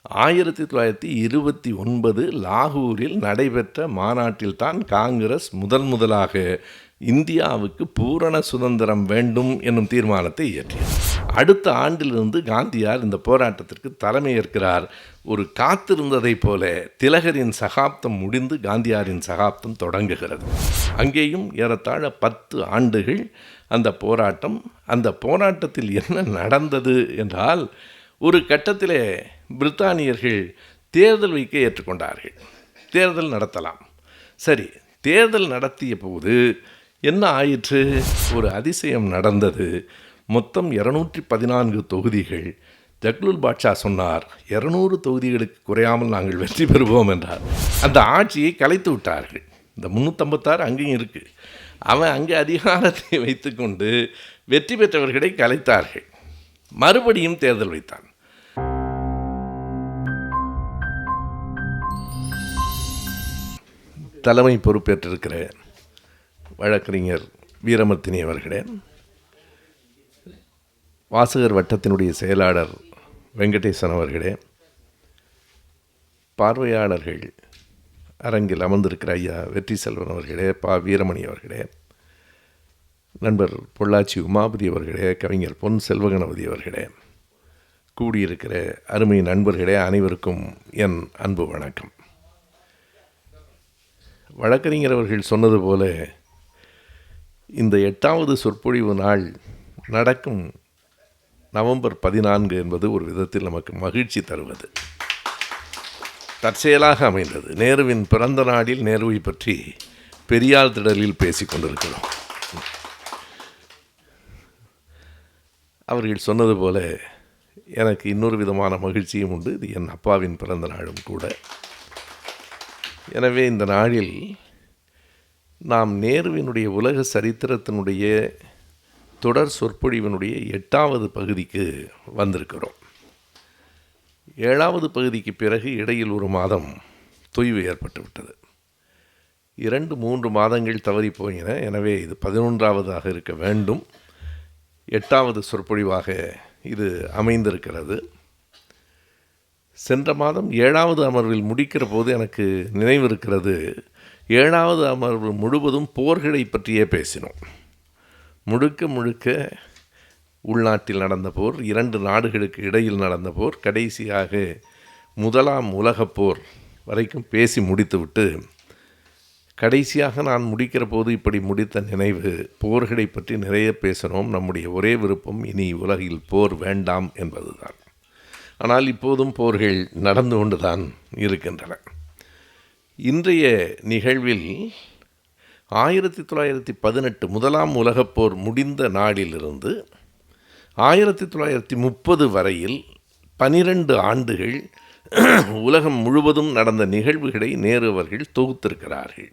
1929 லாகூரில் நடைபெற்ற மாநாட்டில்தான் காங்கிரஸ் முதலாக இந்தியாவுக்கு பூரண சுதந்திரம் வேண்டும் என்னும் தீர்மானத்தை இயற்றியது. அடுத்த ஆண்டிலிருந்து காந்தியார் இந்த போராட்டத்திற்கு தலைமையேற்கிறார். ஒரு காத்திருந்ததைப் போல திலகரின் சகாப்தம் முடிந்து காந்தியாரின் சகாப்தம் தொடங்குகிறது. அங்கேயும் ஏறத்தாழ 10 ஆண்டுகள் அந்த போராட்டம். அந்த போராட்டத்தில் என்ன நடந்தது என்றால், ஒரு கட்டத்திலே பிரித்தானியர்கள் தேர்தல் வைக்க ஏற்றுக்கொண்டார்கள். தேர்தல் நடத்தலாம். சரி, தேர்தல் நடத்திய போது என்ன ஆயிற்று? ஒரு அதிசயம் நடந்தது. மொத்தம் 214 தொகுதிகள். ஜக்லுல் பாட்ஷா சொன்னார், 200 தொகுதிகளுக்கு குறையாமல் நாங்கள் வெற்றி பெறுவோம் என்றார். அந்த ஆட்சியை கலைத்து விட்டார்கள். இந்த 356 அங்கேயும் இருக்குது. அவன் அங்கே அதிகாரத்தை வைத்துக்கொண்டு வெற்றி பெற்றவர்களை கலைத்தார்கள். மறுபடியும் தேர்தல் வைத்தான். தலைமை பொறுப்பேற்றிருக்கிற வழக்கறிஞர் வீரமர்த்தினி அவர்களே, வாசகர் வட்டத்தினுடைய செயலாளர் வெங்கடேசன் அவர்களே, பார்வையாளர்கள் அரங்கில் அமர்ந்திருக்கிற ஐயா வெற்றி செல்வன் அவர்களே, வீரமணி அவர்களே, நண்பர் பொள்ளாச்சி உமாபதி அவர்களே, கவிஞர் பொன் செல்வகணபதி அவர்களே, கூடியிருக்கிற அருமை நண்பர்களே, அனைவருக்கும் என் அன்பு வணக்கம். வழக்கறிஞர் அவர்கள் சொன்னது போல இந்த 8வது சொற்பொழிவு நாள் நடக்கும் நவம்பர் 14 என்பது ஒரு விதத்தில் நமக்கு மகிழ்ச்சி தருவது. தற்செயலாக அமைந்தது. நேருவின் பிறந்த நாளில் நேருவை பற்றி பெரியார் திடலில் பேசி கொண்டிருக்கிறோம். அவர்கள் சொன்னது போல எனக்கு இன்னொரு விதமான மகிழ்ச்சியும் உண்டு. இது என் அப்பாவின் பிறந்த நாளும் கூட. எனவே இந்த நாளில் நாம் நேருவினுடைய உலக சரித்திரத்தினுடைய தொடர் சொற்பொழிவினுடைய 8வது பகுதிக்கு வந்திருக்கிறோம். 7வது பகுதிக்கு பிறகு இடையில் ஒரு மாதம் தொய்வு ஏற்பட்டுவிட்டது. 2-3 மாதங்கள் தவறி போயின. எனவே இது 11வதாக இருக்க வேண்டும். 8வது சொற்பொழிவாக இது அமைந்திருக்கிறது. சென்ற மாதம் 7வது அமர்வில் முடிக்கிற போது எனக்கு நினைவிருக்கிறது, 7வது அமர்வு முழுவதும் போர்களை பற்றியே பேசினோம். முழுக்க உள்நாட்டில் நடந்த போர், 2 நாடுகளுக்கு இடையில் நடந்த போர், கடைசியாக 1ஆம் உலகப் போர் வரைக்கும் பேசி முடித்துவிட்டு, கடைசியாக நான் முடிக்கிற போது இப்படி முடித்த நினைவு, போர்களை பற்றி நிறைய பேசினோம். நம்முடைய ஒரே விருப்பம் இனி உலகில் போர் வேண்டாம் என்பதுதான். ஆனால் இப்போதும் போர்கள் நடந்து கொண்டுதான் இருக்கின்றன. இன்றைய நிகழ்வில் 1918 1ஆம் உலகப் போர் முடிந்த நாளிலிருந்து 1930 வரையில் 12 ஆண்டுகள் உலகம் முழுவதும் நடந்த நிகழ்வுகளை நேரு அவர்கள் தொகுத்திருக்கிறார்கள்.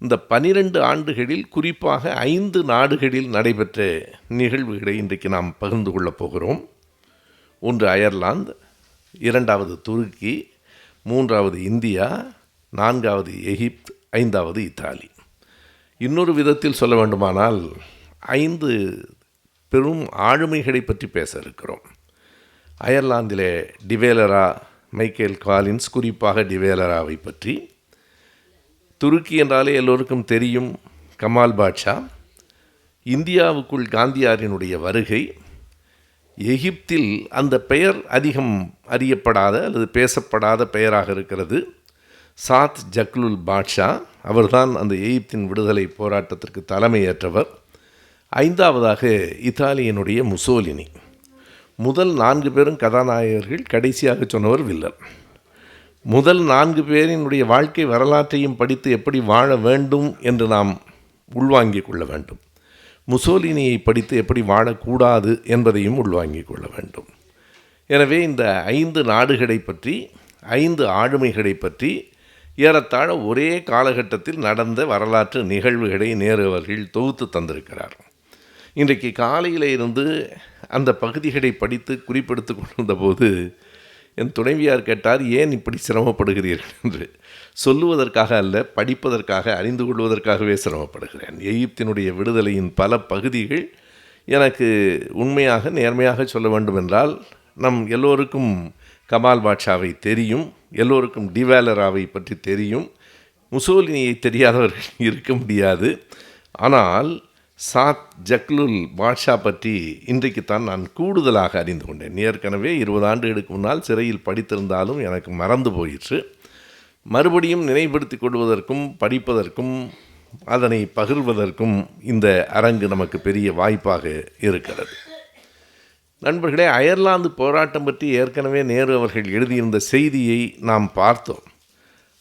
இந்த 12 ஆண்டுகளில் குறிப்பாக 5 நாடுகளில் நடைபெற்ற நிகழ்வுகளை இன்றைக்கு நாம் பகிர்ந்து கொள்ளப் போகிறோம். ஒன்று அயர்லாந்து, 2வது துருக்கி, 3வது இந்தியா, 4வது எகிப்து, 5வது இத்தாலி. இன்னொரு விதத்தில் சொல்ல வேண்டுமானால் 5 பெரும் ஆளுமைகளை பற்றி பேச இருக்கிறோம். அயர்லாந்திலே டிவேலரா, மைக்கேல் காலின்ஸ், குறிப்பாக டிவேலராவை பற்றி. துருக்கி என்றாலே எல்லோருக்கும் தெரியும், கமால் பாட்ஷா. இந்தியாவுக்குள் காந்தியாரினுடைய வருகை. எகிப்தில் அந்த பெயர் அதிகம் அறியப்படாத அல்லது பேசப்படாத பெயராக இருக்கிறது. சாத் ஜக்லுல் பாட்ஷா, அவர்தான் அந்த எகிப்தின் விடுதலை போராட்டத்திற்கு தலைமையேற்றவர். 5வதாக இத்தாலியனுடைய முசோலினி. முதல் 4 பேரும் கதாநாயகர்கள், கடைசியாக சொன்னவர் வில்லன். முதல் 4 பேரினுடைய வாழ்க்கை வரலாற்றையும் படித்து எப்படி வாழ வேண்டும் என்று நாம் உள்வாங்கிக் கொள்ள வேண்டும். முசோலினியை படித்து எப்படி வாழக்கூடாது என்பதையும் உள்வாங்கிக் கொள்ள வேண்டும். எனவே இந்த 5 நாடுகளை பற்றி, 5 ஆளுமைகளை பற்றி ஏறத்தாழ ஒரே காலகட்டத்தில் நடந்த வரலாற்று நிகழ்வுகளை நேரு அவர்கள் தொகுத்து தந்திருக்கிறார். இன்றைக்கு காலையில் இருந்து அந்த பகுதிகளை படித்து குறிப்பெடுத்து கொண்டிருந்த போது என் துணைவியார் கேட்டார், ஏன் இப்படி சிரமப்படுகிறீர்கள் என்று. சொல்லுவதற்காக அல்ல, படிப்பதற்காக, அறிந்து கொள்வதற்காகவே சிரமப்படுகிறேன். எகிப்தினுடைய விடுதலையின் பல பகுதிகள் எனக்கு உண்மையாக நேர்மையாக சொல்ல வேண்டுமென்றால் நம் எல்லோருக்கும் கமால் பாட்ஷாவை தெரியும், எல்லோருக்கும் டிவேலராவை பற்றி தெரியும், முசோலினியை தெரியாதவர்கள் இருக்க முடியாது. ஆனால் சாத் ஜக்லுல் பாட்ஷா பற்றி இன்றைக்குத்தான் நான் கூடுதலாக அறிந்து கொண்டேன். ஏற்கனவே 20 ஆண்டுகளுக்கு முன்னால் சிறையில் படித்திருந்தாலும் எனக்கு மறந்து போயிற்று. மறுபடியும் நினைவுபடுத்தி கொள்வதற்கும் படிப்பதற்கும் அதனை பகிர்வதற்கும் இந்த அரங்கு நமக்கு பெரிய வாய்ப்பாக இருக்கிறது. நண்பர்களே, அயர்லாந்து போராட்டம் பற்றி ஏற்கனவே நேரு அவர்கள் எழுதியிருந்த செய்தியை நாம் பார்த்தோம்.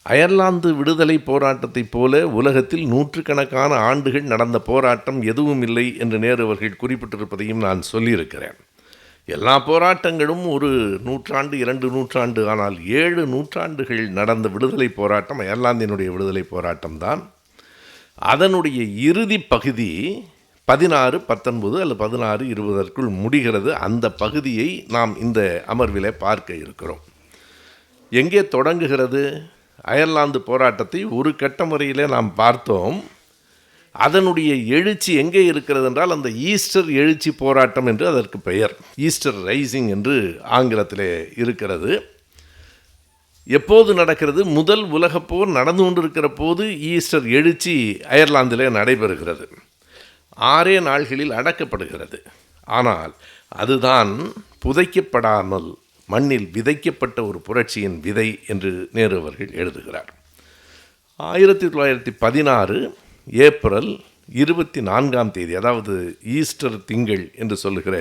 அயர்லாந்து விடுதலை போராட்டத்தைப் போல உலகத்தில் நூற்றுக்கணக்கான ஆண்டுகள் நடந்த போராட்டம் எதுவும் இல்லை என்று நேரு அவர்கள் குறிப்பிட்டிருப்பதையும் நான் சொல்லியிருக்கிறேன். எல்லா போராட்டங்களும் ஒரு நூற்றாண்டு 2 நூற்றாண்டு, ஆனால் 7 நூற்றாண்டுகள் நடந்த விடுதலை போராட்டம் அயர்லாந்தினுடைய விடுதலை போராட்டம்தான். அதனுடைய இறுதி பகுதி 16, 19 அல்லது 16, 20 முடிகிறது. அந்த பகுதியை நாம் இந்த அமர்விலே பார்க்க இருக்கிறோம். எங்கே தொடங்குகிறது? அயர்லாந்து போராட்டத்தை ஒரு கட்ட முறையிலே நாம் பார்த்தோம். அதனுடைய எழுச்சி எங்கே இருக்கிறது என்றால் அந்த ஈஸ்டர் எழுச்சி போராட்டம் என்று அதற்கு பெயர். ஈஸ்டர் ரைசிங் என்று ஆங்கிலத்திலே இருக்கிறது. எப்போது நடக்கிறது? முதல் உலகப் போர் நடந்து கொண்டிருக்கிற போது ஈஸ்டர் எழுச்சி அயர்லாந்திலே நடைபெறுகிறது. 6 நாள்களில் அடக்கப்படுகிறது. ஆனால் அதுதான் புதைக்கப்படாமல் மண்ணில் விதைக்கப்பட்ட ஒரு புரட்சியின் விதை என்று நேரு அவர்கள் எழுதுகிறார். 1916 ஏப்ரல் 24 அதாவது ஈஸ்டர் திங்கள் என்று சொல்லுகிற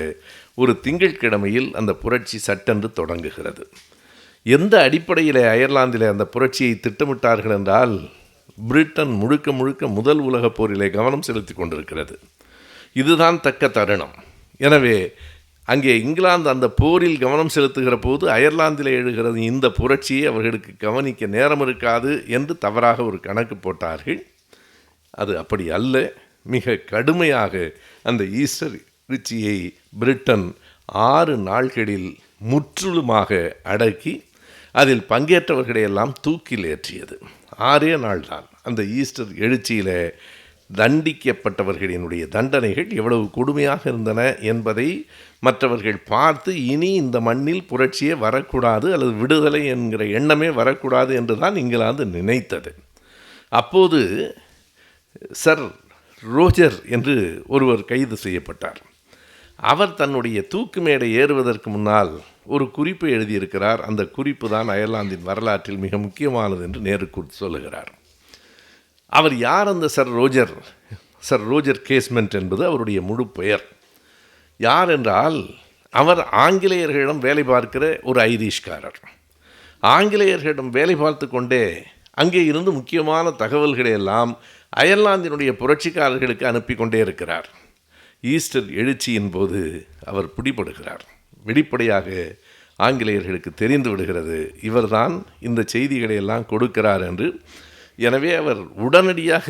ஒரு திங்கட்கிழமையில் அந்த புரட்சி சட்டென்று தொடங்குகிறது. எந்த அடிப்படையில் அயர்லாந்தில் அந்த புரட்சியை திட்டமிட்டார்கள் என்றால், பிரிட்டன் முழுக்க முழுக்க முதல் உலகப் போரிலே கவனம் செலுத்தி கொண்டிருக்கிறது. இதுதான் தக்க தருணம். எனவே அங்கே இங்கிலாந்து அந்த போரில் கவனம் செலுத்துகிற போது அயர்லாந்தில் எழுகிறது இந்த புரட்சியை அவர்களுக்கு கவனிக்க நேரம் இருக்காது என்று தவறாக ஒரு கணக்கு போட்டார்கள். அது அப்படி அல்ல. மிக கடுமையாக அந்த ஈஸ்டர் எழுச்சியை பிரிட்டன் 6 நாள்களில் முற்றிலுமாக அடக்கி அதில் பங்கேற்றவர்களையெல்லாம் தூக்கில் ஏற்றியது. 6 நாள்தான். அந்த ஈஸ்டர் எழுச்சியில் தண்டிக்கப்பட்டவர்களினுடைய தண்டனைகள் எவ்வளவு கொடுமையாக இருந்தன என்பதை மற்றவர்கள் பார்த்து இனி இந்த மண்ணில் புரட்சியே வரக்கூடாது அல்லது விடுதலை என்கிற எண்ணமே வரக்கூடாது என்று தான் இங்கிலாந்து நினைத்தது. அப்போது சர் ரோஜர் என்று ஒருவர் கைது செய்யப்பட்டார். அவர் தன்னுடைய தூக்கு மேடை ஏறுவதற்கு முன்னால் ஒரு குறிப்பு எழுதியிருக்கிறார். அந்த குறிப்பு தான் அயர்லாந்தின் வரலாற்றில் மிக முக்கியமானது என்று நேரு சொல்லுகிறார். அவர் யார்? அந்த சர் ரோஜர் கேஸ்மெண்ட் என்பது அவருடைய முழு பெயர். யார் என்றால், அவர் ஆங்கிலேயர்களிடம் வேலை பார்க்கிற ஒரு ஐரிஷ்காரர். ஆங்கிலேயர்களிடம் வேலை பார்த்து கொண்டே அங்கே இருந்து முக்கியமான தகவல்களை எல்லாம் அயர்லாந்தினுடைய புரட்சிக்காரர்களுக்கு அனுப்பி கொண்டே இருக்கிறார். ஈஸ்டர் எழுச்சியின் போது அவர் பிடிபடுகிறார். வெளிப்படையாக ஆங்கிலேயர்களுக்கு தெரிந்து விடுகிறது இவர்தான் இந்த செய்திகளை எல்லாம் கொடுக்கிறார் என்று. எனவே அவர் உடனடியாக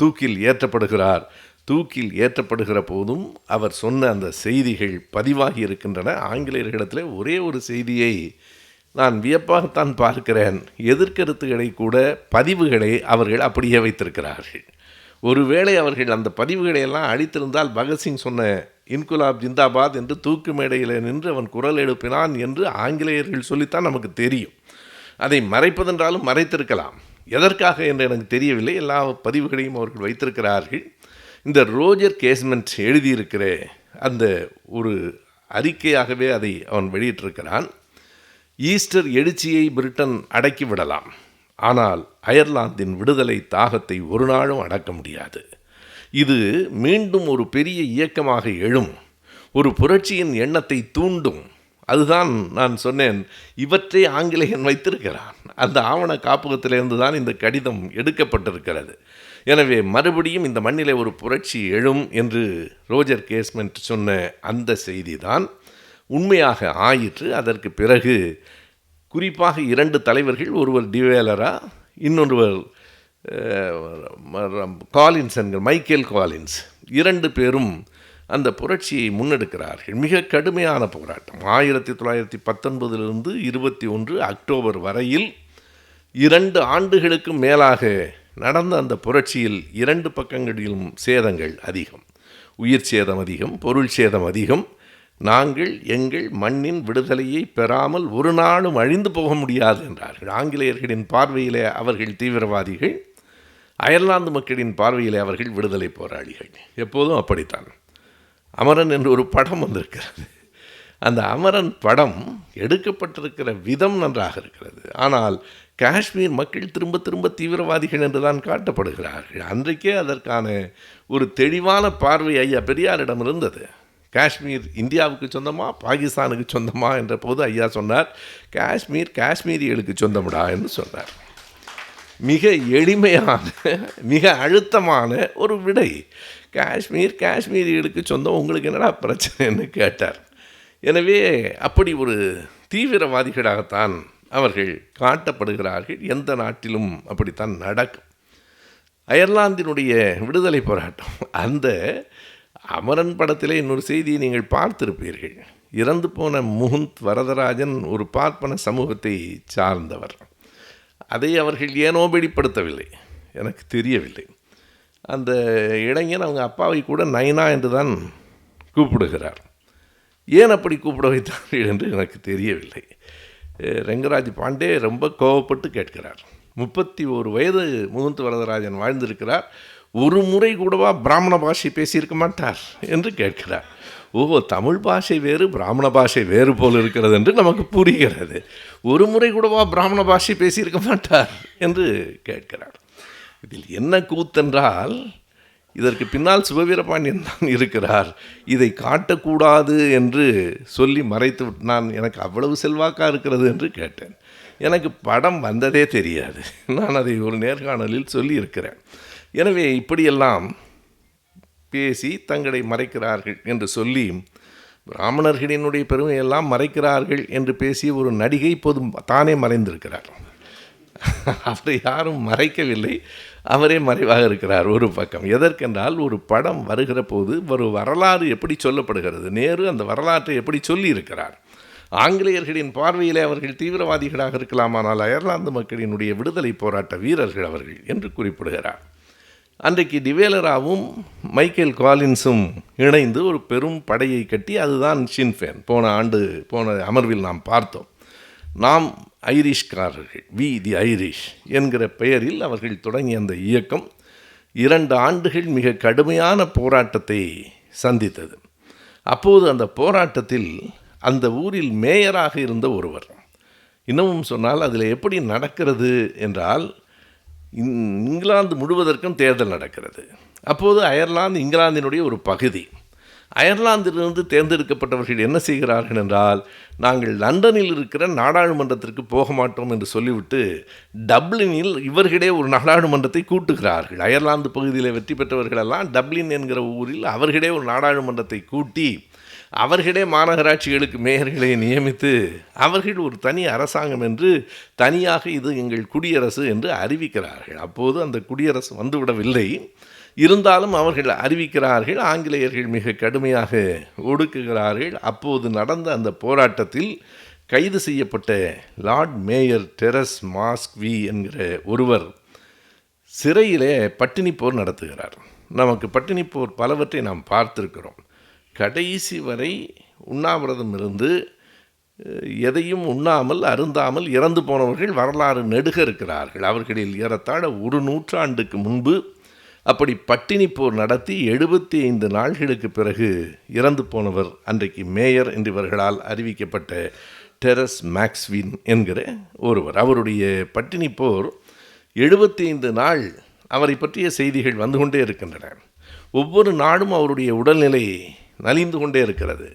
தூக்கில் ஏற்றப்படுகிறார். தூக்கில் ஏற்றப்படுகிற போதும் அவர் சொன்ன அந்த செய்திகள் பதிவாகி இருக்கின்றன. ஆங்கிலேயர்களிடத்தில் ஒரே ஒரு செய்தியை நான் வியப்பாகத்தான் பார்க்கிறேன். எதிர்கருத்துக்களை கூட பதிவுகளை அவர்கள் அப்படியே வைத்திருக்கிறார்கள். ஒருவேளை அவர்கள் அந்த பதிவுகளை எல்லாம் அழித்திருந்தால் பகத்சிங் சொன்ன இன்குலாப் ஜிந்தாபாத் என்று தூக்கு மேடையில் நின்று அவன் குரல் எழுப்பினான் என்று ஆங்கிலேயர்கள் சொல்லித்தான் நமக்கு தெரியும். அதை மறைப்பதென்றாலும் மறைத்திருக்கலாம். எதற்காக என்று எனக்கு தெரியவில்லை. எல்லா பதிவுகளையும் அவர்கள் வைத்திருக்கிறார்கள். இந்த ரோஜர் கேஸ்மெண்ட் எழுதியிருக்கிற அந்த ஒரு அறிக்கையாகவே அதை அவன் வெளியிட்டிருக்கிறான். ஈஸ்டர் எழுச்சியை பிரிட்டன் அடக்கிவிடலாம், ஆனால் அயர்லாந்தின் விடுதலை தாகத்தை ஒரு நாளும் அடக்க முடியாது. இது மீண்டும் ஒரு பெரிய இயக்கமாக எழும், ஒரு புரட்சியின் எண்ணத்தை தூண்டும். அதுதான் நான் சொன்னேன், இவற்றை ஆங்கிலேயன் வைத்திருக்கிறான். அந்த ஆவண காப்பகத்திலிருந்து தான் இந்த கடிதம் எடுக்கப்பட்டிருக்கிறது. எனவே மறுபடியும் இந்த மண்ணிலே ஒரு புரட்சி எழும் என்று ரோஜர் கேஸ்மெண்ட் சொன்ன அந்த செய்தி தான் உண்மையாக ஆயிற்று. அதற்கு பிறகு குறிப்பாக 2 தலைவர்கள், ஒருவர் டிவேலரா, இன்னொருவர் காலின்ஸ் என்கிற மைக்கேல் காலின்ஸ், 2 பேரும் அந்த புரட்சியை முன்னெடுக்கிறார்கள். மிக கடுமையான போராட்டம். 1919 21 அக்டோபர் வரையில் 2 ஆண்டுகளுக்கும் மேலாக நடந்த அந்த புரட்சியில் 2 பக்கங்களிலும் சேதங்கள் அதிகம். உயிர் சேதம் அதிகம், பொருள் சேதம் அதிகம். நாங்கள் எங்கள் மண்ணின் விடுதலையை பெறாமல் ஒரு நாளும் அழிந்து போக முடியாது என்றார்கள். ஆங்கிலேயர்களின் பார்வையிலே அவர்கள் தீவிரவாதிகள், அயர்லாந்து மக்களின் பார்வையிலே அவர்கள் விடுதலை போராளிகள். எப்போதும் அப்படித்தான். அமரன் என்று ஒரு படம் வந்திருக்கிறது. அந்த அமரன் படம் எடுக்கப்பட்டிருக்கிற விதம் நன்றாக இருக்கிறது. ஆனால் காஷ்மீர் மக்கள் திரும்ப திரும்ப தீவிரவாதிகள் என்று தான் காட்டப்படுகிறார்கள். அன்றைக்கே அதற்கான ஒரு தெளிவான பார்வை ஐயா பெரியாரிடம் இருந்தது. காஷ்மீர் இந்தியாவுக்கு சொந்தமா பாகிஸ்தானுக்கு சொந்தமா என்ற போது ஐயா சொன்னார், காஷ்மீர் காஷ்மீரிகளுக்கு சொந்தமுடா என்று சொன்னார். மிக எளிமையான மிக அழுத்தமான ஒரு விடை. காஷ்மீர் காஷ்மீரிகளுக்கு சொந்தம், உங்களுக்கு என்னடா பிரச்சனைன்னு கேட்டார். எனவே அப்படி ஒரு தீவிரவாதிகளாகத்தான் அவர்கள் காட்டப்படுகிறார்கள். எந்த நாட்டிலும் அப்படித்தான் நடக்கும். அயர்லாந்தினுடைய விடுதலை போராட்டம், அந்த அமரன் படத்திலே இன்னொரு செய்தியை நீங்கள் பார்த்திருப்பீர்கள். இறந்து போன முகுந்த் வரதராஜன் ஒரு பார்ப்பன சமூகத்தை சார்ந்தவர். அதை அவர்கள் ஏனோ வெளிப்படுத்தவில்லை, எனக்கு தெரியவில்லை. அந்த இளைஞன் அவங்க அப்பாவை கூட நைனா என்று தான் கூப்பிடுகிறார். ஏன் அப்படி கூப்பிட வைத்தார்கள் என்று எனக்கு தெரியவில்லை. ரெங்கராஜ் பாண்டே ரொம்ப கோபப்பட்டு கேட்கிறார். 31 வயது முகுந்த் வரதராஜன் வாழ்ந்திருக்கிறார், ஒரு முறை கூடவா பிராமண பாஷை பேசியிருக்க மாட்டார் என்று கேட்கிறார். தமிழ் பாஷை வேறு பிராமண பாஷை வேறு போல் இருக்கிறது என்று நமக்கு புரிகிறது. ஒரு முறை கூடவா பிராமண பாஷை பேசியிருக்க மாட்டார் என்று கேட்கிறார். இதில் என்ன கூத்தென்றால், இதற்கு பின்னால் சிவவீரபாண்டியன் தான் இருக்கிறார், இதை காட்டக்கூடாது என்று சொல்லி மறைத்து நான் எனக்கு அவ்வளவு செல்வாக்காக இருக்கிறது என்று கேட்டேன். எனக்கு படம் வந்ததே தெரியாது. நான் அதை ஒரு நேர்காணலில் சொல்லியிருக்கிறேன். எனவே இப்படியெல்லாம் பேசி தங்களை மறைக்கிறார்கள் என்று சொல்லி, பிராமணர்களினுடைய பெருமையெல்லாம் மறைக்கிறார்கள் என்று பேசி ஒரு நடிகை இப்போது தானே மறைந்திருக்கிறார். அவரை யாரும் மறைக்கவில்லை, அவரே மறைவாக இருக்கிறார் ஒரு பக்கம். எதற்கென்றால், ஒரு படம் வருகிற போது ஒரு வரலாறு எப்படி சொல்லப்படுகிறது, நேரு அந்த வரலாற்றை எப்படி சொல்லியிருக்கிறார். ஆங்கிலேயர்களின் பார்வையிலே அவர்கள் தீவிரவாதிகளாக இருக்கலாமானால் அயர்லாந்து மக்களினுடைய விடுதலை போராட்ட வீரர்கள் அவர்கள் என்று குறிப்பிடுகிறார். அன்றைக்கு டிவேலராவும் மைக்கேல் காலின்ஸும் இணைந்து ஒரு பெரும் படையை கட்டி, அதுதான் ஷின்ஃபேன். போன அமர்வில் நாம் பார்த்தோம். நாம் ஐரிஷ்காரர்கள், வி தி ஐரிஷ் என்கிற பெயரில் அவர்கள் தொடங்கிய அந்த இயக்கம் 2 ஆண்டுகள் மிக கடுமையான போராட்டத்தை சந்தித்தது. அப்போது அந்த போராட்டத்தில் அந்த ஊரில் மேயராக இருந்த ஒருவர், இன்னமும் சொன்னால் அதில் எப்படி நடக்கிறது என்றால், இங்கிலாந்து முழுவதற்கும் தேர்தல் நடக்கிறது. அப்போது அயர்லாந்து இங்கிலாந்தினுடைய ஒரு பகுதி. அயர்லாந்திலிருந்து தேர்ந்தெடுக்கப்பட்டவர்கள் என்ன செய்கிறார்கள் என்றால், நாங்கள் லண்டனில் இருக்கிற நாடாளுமன்றத்திற்கு போக மாட்டோம் என்று சொல்லிவிட்டு டப்ளினில் இவர்களே ஒரு நாடாளுமன்றத்தை கூட்டுகிறார்கள். அயர்லாந்து பகுதியில் வெற்றி பெற்றவர்களெல்லாம் டப்ளின் என்கிற ஊரில் அவர்களே ஒரு நாடாளுமன்றத்தை கூட்டி, அவர்களே மாநகராட்சிகளுக்கு மேயர்களை நியமித்து, அவர்கள் ஒரு தனி அரசாங்கம் என்று தனியாக இது எங்கள் குடியரசு என்று அறிவிக்கிறார்கள். அப்போது அந்த குடியரசு வந்துவிடவில்லை, இருந்தாலும் அவர்கள் அறிவிக்கிறார்கள். ஆங்கிலேயர்கள் மிக கடுமையாக ஒடுக்குகிறார்கள். அப்போது நடந்த அந்த போராட்டத்தில் கைது செய்யப்பட்ட லார்ட் மேயர் டெரஸ் மாஸ்க்வி என்கிற ஒருவர் சிறையிலே பட்டினி போர் நடத்துகிறார். நமக்கு பட்டினி போர் பலவற்றை நாம் பார்த்திருக்கிறோம். கடைசி வரை உண்ணாவிரதம் இருந்து எதையும் உண்ணாமல் அருந்தாமல் இறந்து போனவர்கள் வரலாறு நெடுக இருக்கிறார்கள். அவர்களில் ஏறத்தாழ 1 நூற்றாண்டுக்கு முன்பு அப்படி பட்டினி போர் நடத்தி 75 நாள்களுக்கு பிறகு இறந்து போனவர் அன்றைக்கு மேயர் என்று இவர்களால் அறிவிக்கப்பட்ட டெரஸ் மேக்ஸ்வின் என்கிற ஒருவர். அவருடைய பட்டினி போர் 75 நாள் அவரை பற்றிய செய்திகள் வந்து கொண்டே இருக்கின்றன. ஒவ்வொரு நாளும் அவருடைய உடல்நிலை நலிந்து கொண்டே இருக்கிறது.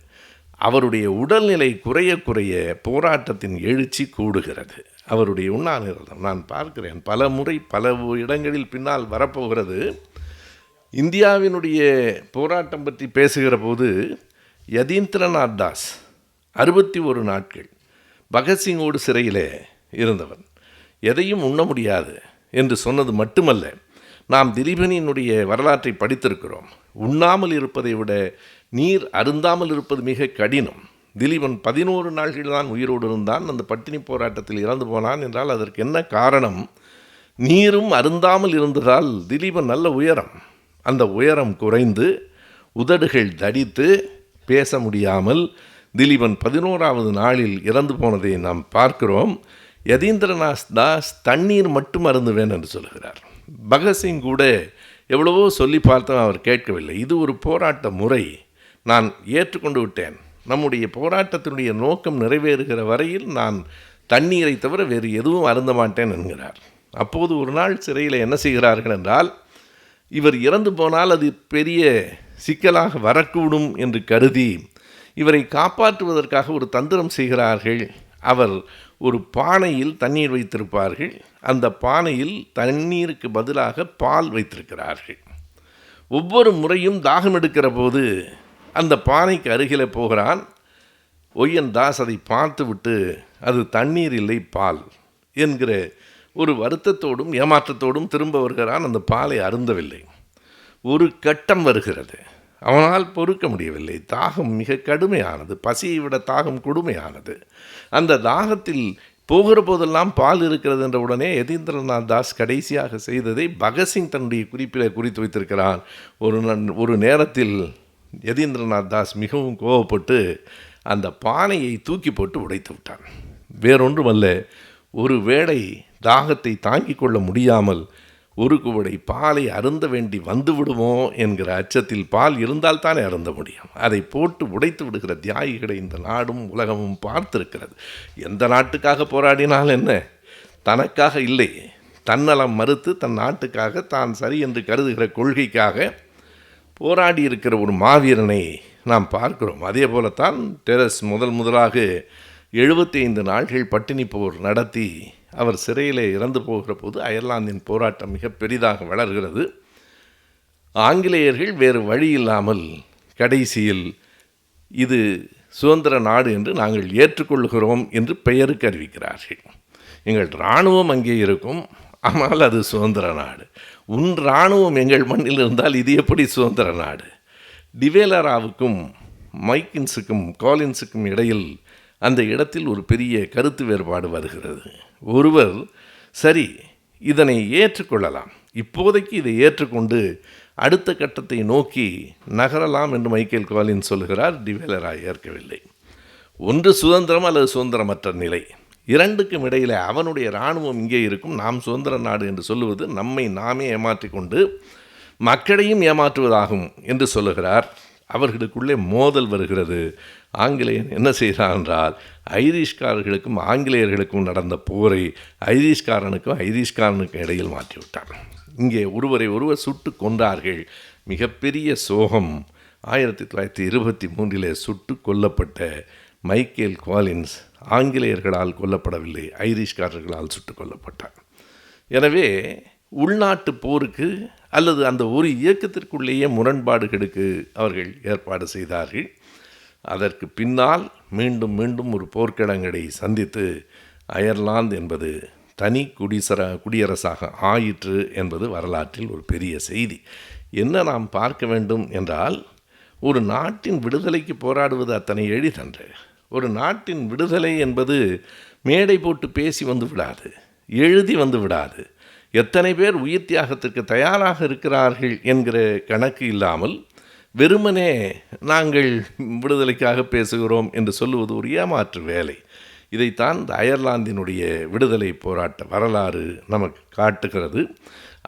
அவருடைய உடல்நிலை குறைய குறைய போராட்டத்தின் எழுச்சி கூடுகிறது. அவருடைய உண்ணாவிரதம் நான் பார்க்கிறேன் பல முறை, பல இடங்களில் பின்னால் வரப்போகிறது. இந்தியாவினுடைய போராட்டம் பற்றி பேசுகிற போது யதீந்திரநாத் தாஸ் 61 நாட்கள் பகத்சிங்கோடு சிறையிலே இருந்தவன், எதையும் உண்ண முடியாது என்று சொன்னது மட்டுமல்ல, நாம் திலீபனினுடைய வரலாற்றை படித்திருக்கிறோம். உண்ணாமல் இருப்பதை விட நீர் அருந்தாமல் இருப்பது மிக கடினம். திலீபன் 11 நாள்கள் தான் உயிரோடு இருந்தான். அந்த பட்டினி போராட்டத்தில் இறந்து போனான் என்றால் அதற்கு என்ன காரணம்? நீரும் அருந்தாமல் இருந்ததால். திலீபன் நல்ல உயரம், அந்த உயரம் குறைந்து உதடுகள் தடித்து பேச முடியாமல் திலீபன் 11வது நாளில் இறந்து போனதை நாம் பார்க்கிறோம். யதீந்திரநாத் தாஸ் தண்ணீர் மட்டும் அருந்துவேன் என்று சொல்கிறார். பகத்சிங் கூட எவ்வளவோ சொல்லி பார்த்தோம், அவர் கேட்கவில்லை. இது ஒரு போராட்ட முறை, நான் ஏற்றுக்கொண்டு விட்டேன், நம்முடைய போராட்டத்தினுடைய நோக்கம் நிறைவேறுகிற வரையில் நான் தண்ணீரை தவிர வேறு எதுவும் அருந்த மாட்டேன் என்கிறார். அப்போது ஒரு நாள் சிறையில் என்ன செய்கிறார்கள் என்றால், இவர் இறந்து போனால் அது பெரிய சிக்கலாக வரக்கூடும் என்று கருதி இவரை காப்பாற்றுவதற்காக ஒரு தந்திரம் செய்கிறார்கள். அவர் ஒரு பானையில் தண்ணீர் வைத்திருப்பார்கள், அந்த பானையில் தண்ணீருக்கு பதிலாக பால் வைத்திருக்கிறார்கள். ஒவ்வொரு முறையும் தாகம் எடுக்கிற போது அந்த பானைக்கு அருகில் போகிறான். ஒய்யன் தாஸ் அதை பார்த்துவிட்டு அது தண்ணீர் இல்லை பால் என்கிற ஒரு வருத்தத்தோடும் ஏமாற்றத்தோடும் திரும்ப வருகிறான். அந்த பாலை அருந்தவில்லை. ஒரு கட்டம் வருகிறது, அவனால் பொறுக்க முடியவில்லை. தாகம் மிக கடுமையானது, பசியை விட தாகம் கொடுமையானது. அந்த தாகத்தில் போகிற போதெல்லாம் பால் இருக்கிறது என்ற உடனே யதீந்திரநாத் தாஸ் கடைசியாக செய்ததை பகத்சிங் தன்னுடைய குறிப்பில் குறித்து வைத்திருக்கிறான். ஒரு நேரத்தில் யதீந்திரநாத் தாஸ் மிகவும் கோபப்பட்டு அந்த பானையை தூக்கி போட்டு உடைத்து விட்டான். வேறொன்றுமல்ல, ஒரு வேளை தாகத்தை தாங்கிக் கொள்ள முடியாமல் ஒரு குவடை பாலை அருந்த வேண்டி வந்து விடுமோ என்கிற அச்சத்தில், பால் இருந்தால் தானே அருந்த முடியும், அதை போட்டு உடைத்து விடுகிற தியாகிகளை இந்த நாடும் உலகமும் பார்த்திருக்கிறது. எந்த நாட்டுக்காக போராடினால் என்ன, தனக்காக இல்லை, தன்னலம் மறுத்து தன் நாட்டுக்காக தான் சரி என்று கருதுகிற கொள்கைக்காக போராடி இருக்கிற ஒரு மாவீரனை நாம் பார்க்கிறோம். அதே போலத்தான் டெரஸ் முதலாக 75 நாட்கள் பட்டினி போர் நடத்தி அவர் சிறையில் இறந்து போகிற போது அயர்லாந்தின் போராட்டம் மிக பெரிதாக வளர்கிறது. ஆங்கிலேயர்கள் வேறு வழி இல்லாமல் கடைசியில் இது சுதந்திர நாடு என்று நாங்கள் ஏற்றுக்கொள்கிறோம் என்று பெயருக்கு அறிவிக்கிறார்கள். எங்கள் இராணுவம் அங்கே இருக்கும், ஆனால் அது சுதந்திர நாடு. உன் இராணுவம் எங்கள் மண்ணில் இருந்தால் இது எப்படி சுதந்திர நாடு? டிவேலராவுக்கும் மைக்கின்ஸுக்கும் காலின்ஸுக்கும் இடையில் அந்த இடத்தில் ஒரு பெரிய கருத்து வேறுபாடு வருகிறது. ஒருவர் சரி இதனை ஏற்றுக்கொள்ளலாம், இப்போதைக்கு இதை ஏற்றுக்கொண்டு அடுத்த கட்டத்தை நோக்கி நகரலாம் என்று மைக்கேல் காலின்ஸ் சொல்கிறார். டிவேலரா ஏற்கவில்லை. ஒன்று சுதந்திரம் அல்லது சுதந்திரமற்ற நிலை, இரண்டுக்கும் இடையில் அவனுடைய இராணுவம் இங்கே இருக்கும், நாம் சுதந்திர நாடு என்று சொல்லுவது நம்மை நாமே ஏமாற்றிக்கொண்டு மக்களையும் ஏமாற்றுவதாகும் என்று சொல்லுகிறார். அவர்களுக்குள்ளே மோதல் வருகிறது. ஆங்கிலேயன் என்ன செய்கிறான் என்றால், ஐரிஷ்காரர்களுக்கும் ஆங்கிலேயர்களுக்கும் நடந்த போரை ஐரிஷ்காரனுக்கும் இடையில் மாற்றிவிட்டான். இங்கே ஒருவரை ஒருவர் சுட்டு கொன்றார்கள். மிகப்பெரிய சோகம். 1923 சுட்டு கொல்லப்பட்ட மைக்கேல் காலின்ஸ் ஆங்கிலேயர்களால் கொல்லப்படவில்லை, ஐரிஷ்காரர்களால் சுட்டு கொல்லப்பட்டார். எனவே உள்நாட்டு போருக்கு அல்லது அந்த ஒரு இயக்கத்திற்குள்ளேயே முரண்பாடுகளுக்கு அவர்கள் ஏற்பாடு செய்தார்கள். அதற்கு பின்னால் மீண்டும் மீண்டும் ஒரு போர்க்கிடங்களை சந்தித்து அயர்லாந்து என்பது தனி குடியரசாக ஆயிற்று என்பது வரலாற்றில் ஒரு பெரிய செய்தி. என்ன நாம் பார்க்க வேண்டும் என்றால், ஒரு நாட்டின் விடுதலைக்கு போராடுவது அத்தனை எளிதன்று. ஒரு நாட்டின் விடுதலை என்பது மேடை போட்டு பேசி வந்து விடாது, எழுதி வந்து விடாது. எத்தனை பேர் உயிர் தியாகத்திற்கு தயாராக இருக்கிறார்கள் என்கிற கணக்கு இல்லாமல் வெறுமனே நாங்கள் விடுதலைக்காக பேசுகிறோம் என்று சொல்லுவது ஒரு ஏமாற்று வேலை. இதைத்தான் இந்த அயர்லாந்தினுடைய விடுதலை போராட்ட வரலாறு நமக்கு காட்டுகிறது.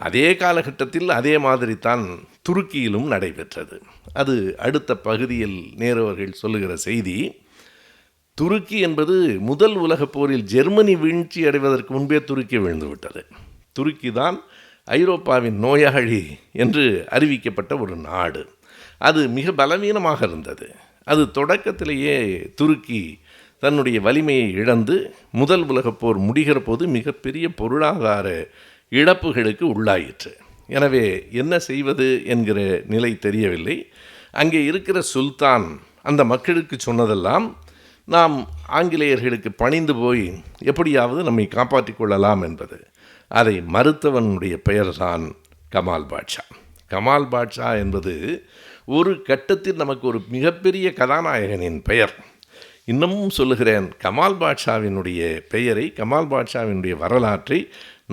அதே காலகட்டத்தில் அதே மாதிரி தான் துருக்கியிலும் நடைபெற்றது. அது அடுத்த பகுதியில் நேரு அவர்கள் சொல்லுகிற செய்தி. துருக்கி என்பது முதல் உலகப் போரில் ஜெர்மனி வீழ்ச்சி அடைவதற்கு முன்பே துருக்கி விழுந்துவிட்டது. துருக்கி தான் ஐரோப்பாவின் நோயாளி என்று அறிவிக்கப்பட்ட ஒரு நாடு. அது மிக பலவீனமாக இருந்தது. அது தொடக்கத்திலேயே துருக்கி தன்னுடைய வலிமையை இழந்து முதல் உலகப் போர் முடிகிற போது மிகப்பெரிய பொருளாதார இழப்புகளுக்கு உள்ளாயிற்று. எனவே என்ன செய்வது என்கிற நிலை தெரியவில்லை. அங்கே இருக்கிற சுல்தான் அந்த மக்களுக்கு சொன்னதெல்லாம், நாம் ஆங்கிலேயர்களுக்கு பணிந்து போய் எப்படியாவது நம்மை காப்பாற்றிக் கொள்ளலாம் என்பது. அதை மறுத்தவனுடைய பெயர்தான் கமால் பாட்ஷா. கமால் பாட்ஷா என்பது ஒரு கட்டத்தில் நமக்கு ஒரு மிகப்பெரிய கதாநாயகனின் பெயர். இன்னமும் சொல்லுகிறேன், கமால் பாட்ஷாவினுடைய பெயரை, கமால் பாட்ஷாவினுடைய வரலாற்றை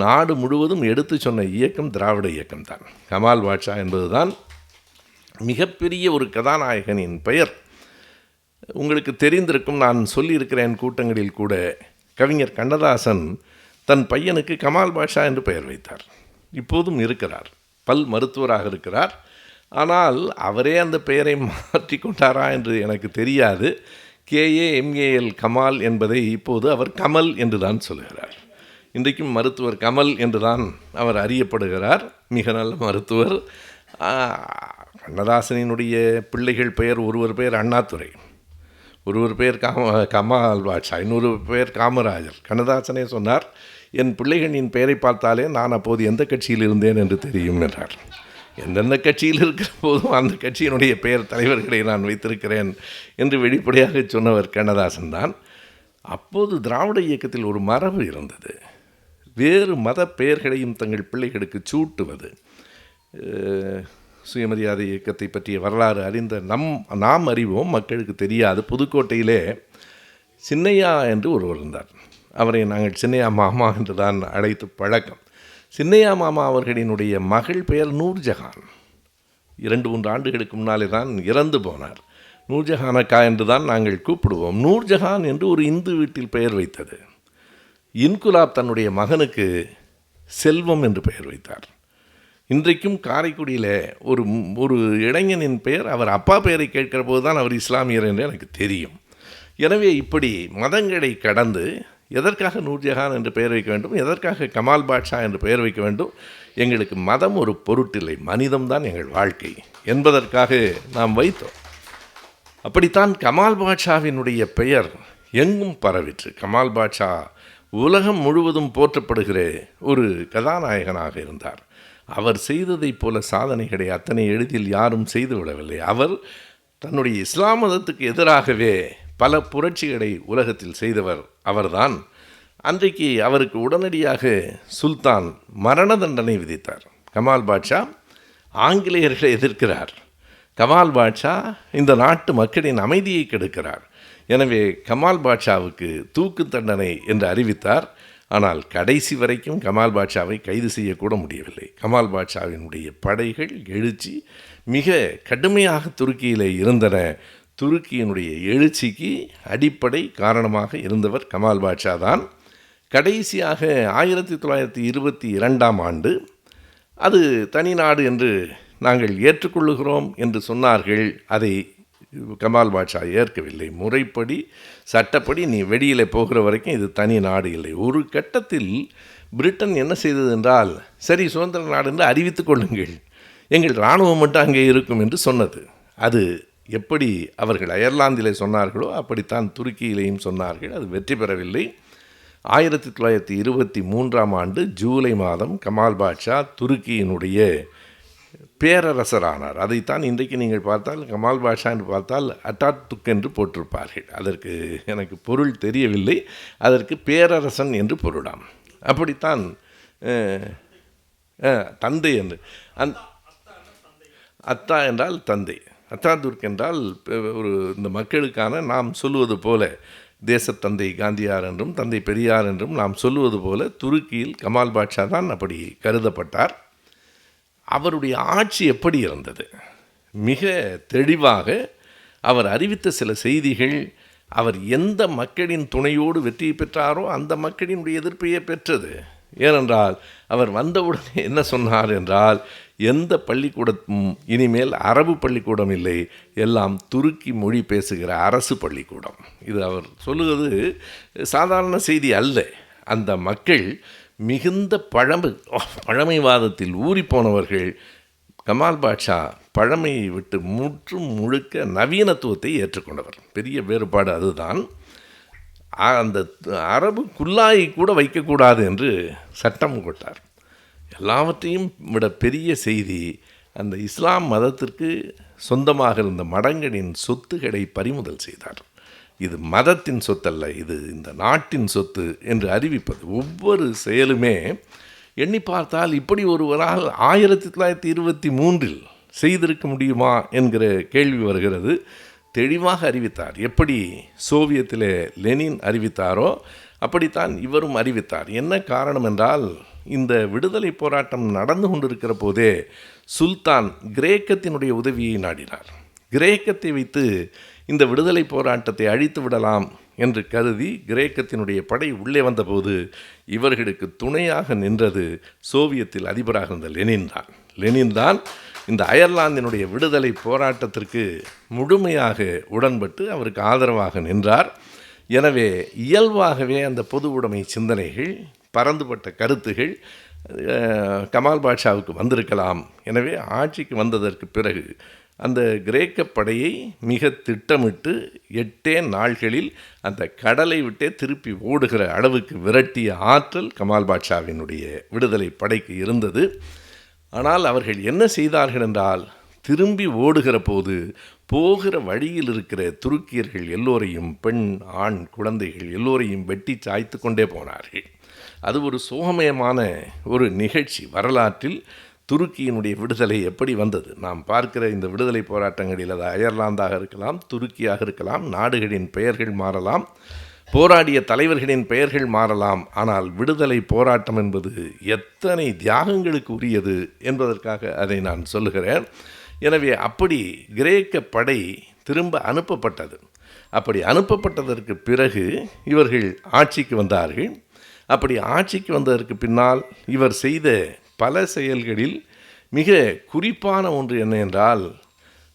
நாடு முழுவதும் எடுத்து சொன்ன இயக்கம் திராவிட இயக்கம்தான். கமால் பாட்ஷா என்பதுதான் மிகப்பெரிய ஒரு கதாநாயகனின் பெயர். உங்களுக்கு தெரிந்திருக்கும், நான் சொல்லியிருக்கிறேன் கூட்டங்களில் கூட, கவிஞர் கண்ணதாசன் தன் பையனுக்கு கமால் பாஷா என்று பெயர் வைத்தார். இப்போதும் இருக்கிறார், பல் மருத்துவராக இருக்கிறார். ஆனால் அவரே அந்த பெயரை மாற்றி கொண்டாரா என்று எனக்கு தெரியாது. KAMAL கமால் என்பதை இப்போது அவர் கமல் என்று தான் சொல்கிறார். இன்றைக்கும் மருத்துவர் கமல் என்று தான் அவர் அறியப்படுகிறார். மிக நல்ல மருத்துவர். கண்ணதாசனினுடைய பிள்ளைகள் பெயர், ஒருவர் பெயர் அண்ணாதுரை, ஒருவர் பெயர் கமால் பாட்ஷா, இன்னொரு பெயர் காமராஜர். கண்ணதாசனே சொன்னார், என் பிள்ளைகளின் பெயரை பார்த்தாலே நான் அப்போது எந்த கட்சியில் இருந்தேன் என்று தெரியும் என்றார். எந்தெந்த கட்சியில் இருக்கிற போதும் அந்த கட்சியினுடைய பெயர் தலைவர்களை நான் வைத்திருக்கிறேன் என்று வெளிப்படையாக சொன்னவர் கண்ணதாசன் தான். அப்போது திராவிட இயக்கத்தில் ஒரு மரபு இருந்தது, வேறு மத பெயர்களையும் தங்கள் பிள்ளைகளுக்கு சூட்டுவது. சுயமரியாதை இயக்கத்தை பற்றிய வரலாறு அறிந்த நாம் அறிவோம், மக்களுக்கு தெரியாது. புதுக்கோட்டையிலே சின்னையா என்று ஒருவர் இருந்தார். அவரை நாங்கள் சின்னையா மாமா என்று தான் அழைத்து பழக்கம். சின்னையா மாமா அவர்களினுடைய மகள் பெயர் நூர்ஜஹான். 2-3 ஆண்டுகளுக்கு முன்னாலே தான் இறந்து போனார். நூர்ஜஹான் அக்கா என்று தான் நாங்கள் கூப்பிடுவோம். நூர்ஜஹான் என்று ஒரு இந்து வீட்டில் பெயர் வைத்தது. இன்குலாப் தன்னுடைய மகனுக்கு செல்வம் என்று பெயர் வைத்தார். இன்றைக்கும் காரைக்குடியில் ஒரு இளைஞனின் பெயர், அவர் அப்பா பெயரை கேட்கிற போது தான் அவர் இஸ்லாமியர் என்று எனக்கு தெரியும். எனவே இப்படி மதங்களை கடந்து எதற்காக நூர்ஜஹான் என்று பெயர் வைக்க வேண்டும், எதற்காக கமால் பாட்ஷா என்று பெயர் வைக்க வேண்டும்? எங்களுக்கு மதம் ஒரு பொருட்டில்லை, மனிதம்தான் எங்கள் வாழ்க்கை என்பதற்காக நாம் வைத்தோம். அப்படித்தான் கமால் பாட்ஷாவினுடைய பெயர் எங்கும் பரவிற்று. கமால் பாட்ஷா உலகம் முழுவதும் போற்றப்படுகிற ஒரு கதாநாயகனாக இருந்தார். அவர் செய்ததைப் போல சாதனைகளை அத்தனை எளிதில் யாரும் செய்து விடவில்லை. அவர் தன்னுடைய இஸ்லாம் மதத்துக்கு எதிராகவே பல புரட்சிகளை உலகத்தில் செய்தவர் அவர்தான். அன்றைக்கு அவருக்கு உடனடியாக சுல்தான் மரண தண்டனை விதித்தார். கமால் பாட்ஷா ஆங்கிலேயர்களை எதிர்க்கிறார். கமால் பாட்ஷா இந்த நாட்டு மக்களின் அமைதியை கெடுக்கிறார். எனவே கமால் பாட்ஷாவுக்கு தூக்கு தண்டனை என்று அறிவித்தார். ஆனால் கடைசி வரைக்கும் கமால் பாட்ஷாவை கைது செய்யக்கூட முடியவில்லை. கமால் பாட்ஷாவினுடைய படைகள் எழுச்சி மிக கடுமையாக துருக்கியிலே இருந்தன. துருக்கியினுடைய எழுச்சிக்கு அடிப்படை காரணமாக இருந்தவர் கமால் பாட்ஷா தான். கடைசியாக 1922ஆம் ஆண்டு அது தனி நாடு என்று நாங்கள் ஏற்றுக்கொள்ளுகிறோம் என்று சொன்னார்கள். அதை கமால் பாட்ஷா ஏற்கவில்லை. முறைப்படி சட்டப்படி நீ வெளியில் போகிற வரைக்கும் இது தனி நாடு இல்லை. ஒரு கட்டத்தில் பிரிட்டன் என்ன செய்தது என்றால், சரி சுதந்திர நாடு என்று அறிவித்து கொள்ளுங்கள், எங்கள் இராணுவம் மட்டும் அங்கே இருக்கும் என்று சொன்னது. அது எப்படி அவர்கள் அயர்லாந்திலே சொன்னார்களோ அப்படித்தான் துருக்கியிலேயும் சொன்னார்கள். அது வெற்றி பெறவில்லை. 1923ஆம் ஆண்டு ஜூலை மாதம் கமால் பாட்ஷா துருக்கியினுடைய பேரரசரானார். அதைத்தான் இன்றைக்கு நீங்கள் பார்த்தால் கமால் பாட்ஷா என்று பார்த்தால் அட்டாதுர்க் என்று போட்டிருப்பார்கள். அதற்கு எனக்கு பொருள் தெரியவில்லை. அதற்கு பேரரசன் என்று பொருளாம். அப்படித்தான் தந்தை என்று அத்தா என்றால் தந்தை, அட்டாதுர்க் என்றால் ஒரு இந்த மக்களுக்கான நாம் சொல்லுவது போல தேசத்தந்தை காந்தியார் என்றும் தந்தை பெரியார் என்றும் நாம் சொல்லுவது போல துருக்கியில் கமால் பாட்ஷா தான் அப்படி கருதப்பட்டார். அவருடைய ஆட்சி எப்படி இருந்தது? மிக தெளிவாக அவர் அறிவித்த சில செய்திகள், அவர் எந்த மக்களின் துணையோடு வெற்றி பெற்றாரோ அந்த மக்களினுடைய எதிர்ப்பையே பெற்றது. ஏனென்றால் அவர் வந்தவுடனே என்ன சொன்னார் என்றால், எந்த பள்ளிக்கூடமும் இனிமேல் அரபு பள்ளிக்கூடம் இல்லை, எல்லாம் துருக்கி மொழி பேசுகிற அரசு பள்ளிக்கூடம். இது அவர் சொல்லுவது சாதாரண செய்தி அல்ல. அந்த மக்கள் மிகுந்த பழமைவாதத்தில் ஊறிப்போனவர்கள். கமால் பாட்ஷா பழமையை விட்டு முற்றும் முழுக்க நவீனத்துவத்தை ஏற்றுக்கொண்டவர். பெரிய வேறுபாடு அதுதான். அந்த அரபு குல்லாயை கூட வைக்கக்கூடாது என்று சட்டம் போட்டார். எல்லாவற்றையும் விட பெரிய செய்தி, அந்த இஸ்லாம் மதத்திற்கு சொந்தமாக இருந்த மடங்களின் சொத்துக்களை பறிமுதல் செய்தார். இது மதத்தின் சொத்தல்ல, இது இந்த நாட்டின் சொத்து என்று அறிவிப்பது. ஒவ்வொரு செயலுமே எண்ணி பார்த்தால் இப்படி ஒருவரால் 1923இல் செய்திருக்க முடியுமா என்கிற கேள்வி வருகிறது. தெளிவாக அறிவித்தார். எப்படி சோவியத்திலே லெனின் அறிவித்தாரோ அப்படித்தான் இவரும் அறிவித்தார். என்ன காரணம் என்றால், இந்த விடுதலை போராட்டம் நடந்து கொண்டிருக்கிற போதே சுல்தான் கிரேக்கத்தினுடைய உதவியை நாடினார். கிரேக்கத்தை வைத்து இந்த விடுதலை போராட்டத்தை அழித்து விடலாம் என்று கருதி கிரேக்கத்தினுடைய படை உள்ளே வந்தபோது இவர்களுக்கு துணையாக நின்றது சோவியத்தில் அதிபராக இருந்த லெனின் தான் இந்த அயர்லாந்தினுடைய விடுதலை போராட்டத்திற்கு முழுமையாக உடன்பட்டு அவருக்கு ஆதரவாக நின்றார். எனவே இயல்பாகவே அந்த பொது உடைமை சிந்தனைகள், பரந்துபட்ட கருத்துகள் கமால் பாட்ஷாவுக்கு வந்திருக்கலாம். எனவே ஆட்சிக்கு வந்ததற்கு பிறகு அந்த கிரேக்க படையை மிக திட்டமிட்டு 8 நாள்களில் அந்த கடலை விட்டே திருப்பி ஓடுகிற அளவுக்கு விரட்டிய ஆற்றல் கமால் பாட்ஷாவினுடைய விடுதலை படைக்கு இருந்தது. ஆனால் அவர்கள் என்ன செய்தார்கள் என்றால், திரும்பி ஓடுகிற போது போகிற வழியில் இருக்கிற துருக்கியர்கள் எல்லோரையும், பெண் ஆண் குழந்தைகள் எல்லோரையும் வெட்டி சாய்த்து கொண்டே போனார்கள். அது ஒரு சோகமயமான ஒரு நிகழ்ச்சி. வரலாற்றில் துருக்கியினுடைய விடுதலை எப்படி வந்தது, நாம் பார்க்கிற இந்த விடுதலை போராட்டங்களில் அது அயர்லாந்தாக இருக்கலாம், துருக்கியாக இருக்கலாம், நாடுகளின் பெயர்கள் மாறலாம், போராடிய தலைவர்களின் பெயர்கள் மாறலாம், ஆனால் விடுதலை போராட்டம் என்பது எத்தனை தியாகங்களுக்கு உரியது என்பதற்காக அதை நான் சொல்லுகிறேன். எனவே அப்படி கிரேக்க படை திரும்ப அனுப்பப்பட்டது. அப்படி அனுப்பப்பட்டதற்கு பிறகு இவர்கள் ஆட்சிக்கு வந்தார்கள். அப்படி ஆட்சிக்கு வந்ததற்கு பின்னால் இவர் செய்த பல செயல்களில் மிக குறிப்பான ஒன்று என்ன என்றால்,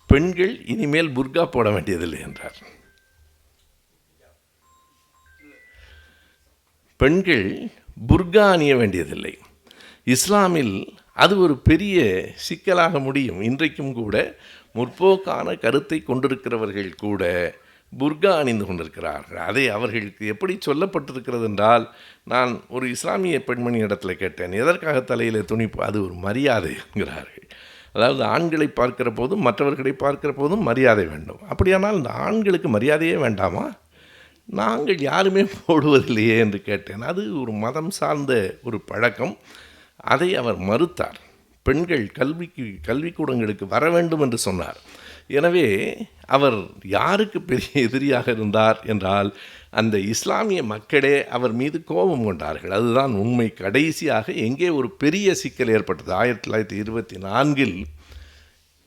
பெண்கள் இனிமேல் புர்கா போட வேண்டியதில்லை என்றார். பெண்கள் புர்கா அணிய வேண்டியதில்லை. இஸ்லாமில் அது ஒரு பெரிய சிக்கலாக முடியும். இன்றைக்கும் கூட முற்போக்கான கருத்தை கொண்டிருக்கிறவர்கள் கூட புர்கா அணிந்து கொண்டிருக்கிறார்கள். அதை அவர்களுக்கு எப்படி சொல்லப்பட்டிருக்கிறது என்றால், நான் ஒரு இஸ்லாமிய பெண்மணி இடத்துல கேட்டேன், எதற்காக தலையில் துணிப்பு? அது ஒரு மரியாதை என்கிறார்கள். அதாவது ஆண்களை பார்க்கிற போதும் மற்றவர்களை பார்க்கிற போதும் மரியாதை வேண்டும். அப்படியானால் இந்த ஆண்களுக்கு மரியாதையே வேண்டாமா? நாங்கள் யாருமே போடுவதில்லையே என்று கேட்டேன். அது ஒரு மதம் சார்ந்த ஒரு பழக்கம். அதை அவர் மறுத்தார். பெண்கள் கல்விக்கூடங்களுக்கு வர வேண்டும் என்று சொன்னார். எனவே அவர் யாருக்கு பெரிய எதிரியாக இருந்தார் என்றால், அந்த இஸ்லாமிய மக்களே அவர் மீது கோபம் கொண்டார்கள். அதுதான் உண்மை. கடைசியாக எங்கே ஒரு பெரிய சிக்கல் ஏற்பட்டது, 1924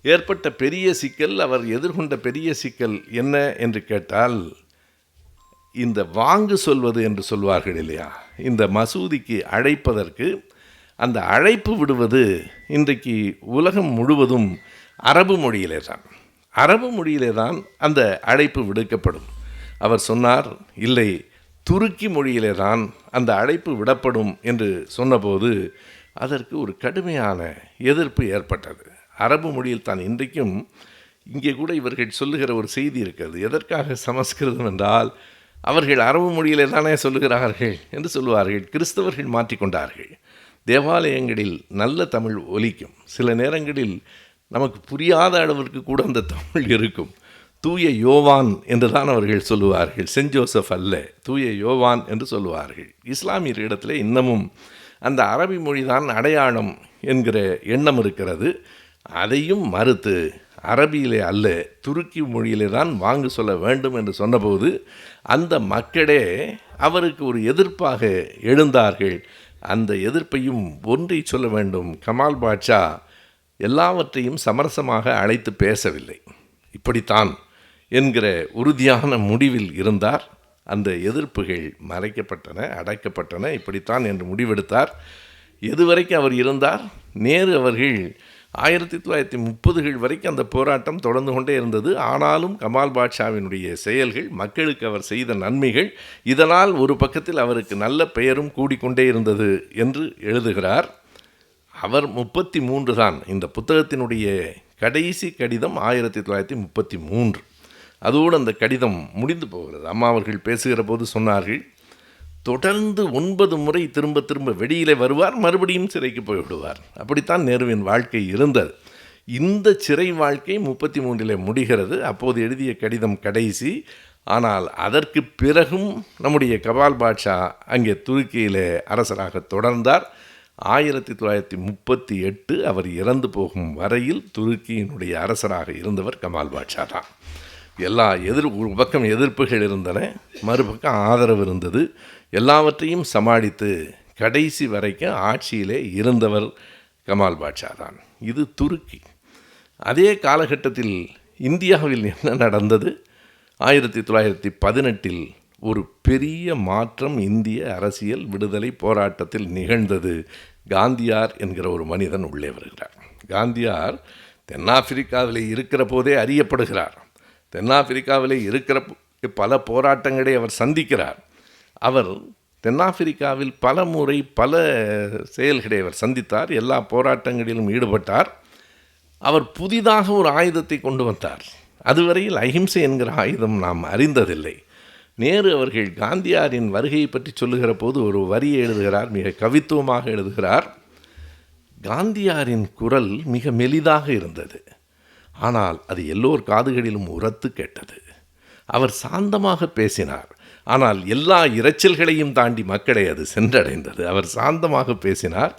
ஏற்பட்ட பெரிய சிக்கல், அவர் எதிர்கொண்ட பெரிய சிக்கல் என்ன என்று கேட்டால், இந்த வாங்கு சொல்வது என்று சொல்வார்கள் இல்லையா, இந்த மசூதிக்கு அழைப்பதற்கு அந்த அழைப்பு விடுவது இன்றைக்கு உலகம் முழுவதும் அரபு மொழியிலே தான் அந்த அழைப்பு விடுக்கப்படும். அவர் சொன்னார், இல்லை, துருக்கி மொழியிலே தான் அந்த அழைப்பு விடப்படும் என்று சொன்னபோது அதற்கு ஒரு கடுமையான எதிர்ப்பு ஏற்பட்டது. அரபு மொழியில் தான். இன்றைக்கும் இங்கே கூட இவர்கள் சொல்லுகிற ஒரு செய்தி இருக்கிறது. எதற்காக சமஸ்கிருதம் என்றால், அவர்கள் அரபு மொழியிலே தானே சொல்லுகிறார்கள் என்று சொல்லுவார்கள். கிறிஸ்தவர்கள் மாற்றிக்கொண்டார்கள். தேவாலயங்களில் நல்ல தமிழ் ஒலிக்கும். சில நேரங்களில் நமக்கு புரியாத அளவிற்கு கூட அந்த தமிழ் இருக்கும். தூய யோவான் என்று தான் அவர்கள் சொல்லுவார்கள். சென்ட் ஜோசப் அல்ல, தூய யோவான் என்று சொல்லுவார்கள். இஸ்லாமியர் இடத்துல இன்னமும் அந்த அரபி மொழி தான் அடையாளம் என்கிற எண்ணம் இருக்கிறது. அதையும் மறுத்து அரபியிலே அல்ல, துருக்கி மொழியிலே தான் வாங்கு சொல்ல வேண்டும் என்று சொன்னபோது அந்த மக்களே அவருக்கு ஒரு எதிர்ப்பாக எழுந்தார்கள். அந்த எதிர்ப்பையும் ஒன்றை சொல்ல வேண்டும், கமால் பாட்ஷா எல்லாவற்றையும் சமரசமாக அழைத்து பேசவில்லை. இப்படித்தான் என்கிற உறுதியான முடிவில் இருந்தார். அந்த எதிர்ப்புகள் மறைக்கப்பட்டன, அடக்கப்பட்டன. இப்படித்தான் என்று முடிவெடுத்தார். எதுவரைக்கும் அவர் இருந்தார்? நேரு அவர்கள் 1930கள் வரைக்கும் அந்த போராட்டம் தொடர்ந்து கொண்டே இருந்தது. ஆனாலும் கமால் பாட்ஷாவினுடைய செயல்கள், மக்களுக்கு அவர் செய்த நன்மைகள், இதனால் ஒரு பக்கத்தில் அவருக்கு நல்ல பெயரும் கூடிக்கொண்டே இருந்தது என்று எழுதுகிறார். அவர் 33 தான். இந்த புத்தகத்தினுடைய கடைசி கடிதம் 1933. அதோடு அந்த கடிதம் முடிந்து போகிறது. அம்மா அவர்கள் பேசுகிற போது சொன்னார்கள், தொடர்ந்து 9 முறை திரும்ப திரும்ப வெளியிலே வருவார், மறுபடியும் சிறைக்கு போய்விடுவார். அப்படித்தான் நேருவின் வாழ்க்கை இருந்தது. இந்த சிறை வாழ்க்கை 33 முடிகிறது. அப்போது எழுதிய கடிதம் கடைசி. ஆனால் அதற்கு பிறகும் நம்முடைய கமால் பாட்ஷா அங்கே துருக்கியிலே அரசராக தொடர்ந்தார். 1938 அவர் இறந்து போகும் வரையில் துருக்கியினுடைய அரசராக இருந்தவர் கமால் பாட்ஷா தான். ஒரு பக்கம் எதிர்ப்புகள் இருந்தன, மறுபக்கம் ஆதரவு இருந்தது. எல்லாவற்றையும் சமாளித்து கடைசி வரைக்கும் ஆட்சியிலே இருந்தவர் கமால் பாட்ஷா தான். இது துருக்கி. அதே காலகட்டத்தில் இந்தியாவில் என்ன நடந்தது? 1918 ஒரு பெரிய மாற்றம் இந்திய அரசியல் விடுதலை போராட்டத்தில் நிகழ்ந்தது. காந்தியார் என்கிற ஒரு மனிதன் உள்ளே வருகிறார். காந்தியார் தென்னாப்பிரிக்காவில் இருக்கிற போதே அறியப்படுகிறார். தென்னாப்பிரிக்காவில் இருக்கிற பல போராட்டங்களை அவர் சந்திக்கிறார். அவர் தென்னாப்பிரிக்காவில் பல முறை பல செயல்களை அவர் சந்தித்தார். எல்லா போராட்டங்களிலும் ஈடுபட்டார். அவர் புதிதாக ஒரு ஆயுதத்தை கொண்டு வந்தார். அதுவரையில் அஹிம்சை என்கிற ஆயுதம் நாம் அறிந்ததில்லை. நேரு அவர்கள் காந்தியாரின் வருகையை பற்றி சொல்லுகிற போது ஒரு வரியை எழுதுகிறார், மிக கவித்துவமாக எழுதுகிறார். காந்தியாரின் குரல் மிக மெலிதாக இருந்தது, ஆனால் அது எல்லோர் காதுகளிலும் உரத்து கேட்டது. அவர் சாந்தமாக பேசினார், ஆனால் எல்லா இரைச்சல்களையும் தாண்டி மக்களை அது சென்றடைந்தது. அவர் சாந்தமாக பேசினார்,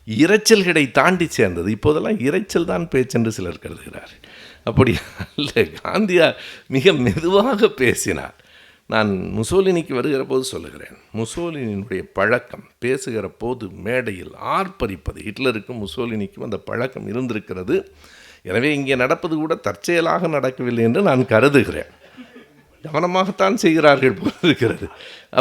இரைச்சல்களை தாண்டி சேர்ந்தது. இப்போதெல்லாம் இரைச்சல் தான் பேச்சென்று சிலர் கருதுகிறார். அப்படி அல்ல, காந்தியார் மிக மெதுவாக பேசினார். நான் முசோலினிக்கு வருகிற போது சொல்லுகிறேன், முசோலினியினுடைய பழக்கம் பேசுகிற போது மேடையில் ஆர்ப்பரிப்பது. ஹிட்லருக்கும் முசோலினிக்கும் அந்த பழக்கம் இருந்திருக்கிறது. எனவே இங்கே நடப்பது கூட தற்செயலாக நடக்கவில்லை என்று நான் கருதுகிறேன். கவனமாகத்தான் செய்கிறார்கள் போல இருக்கிறது.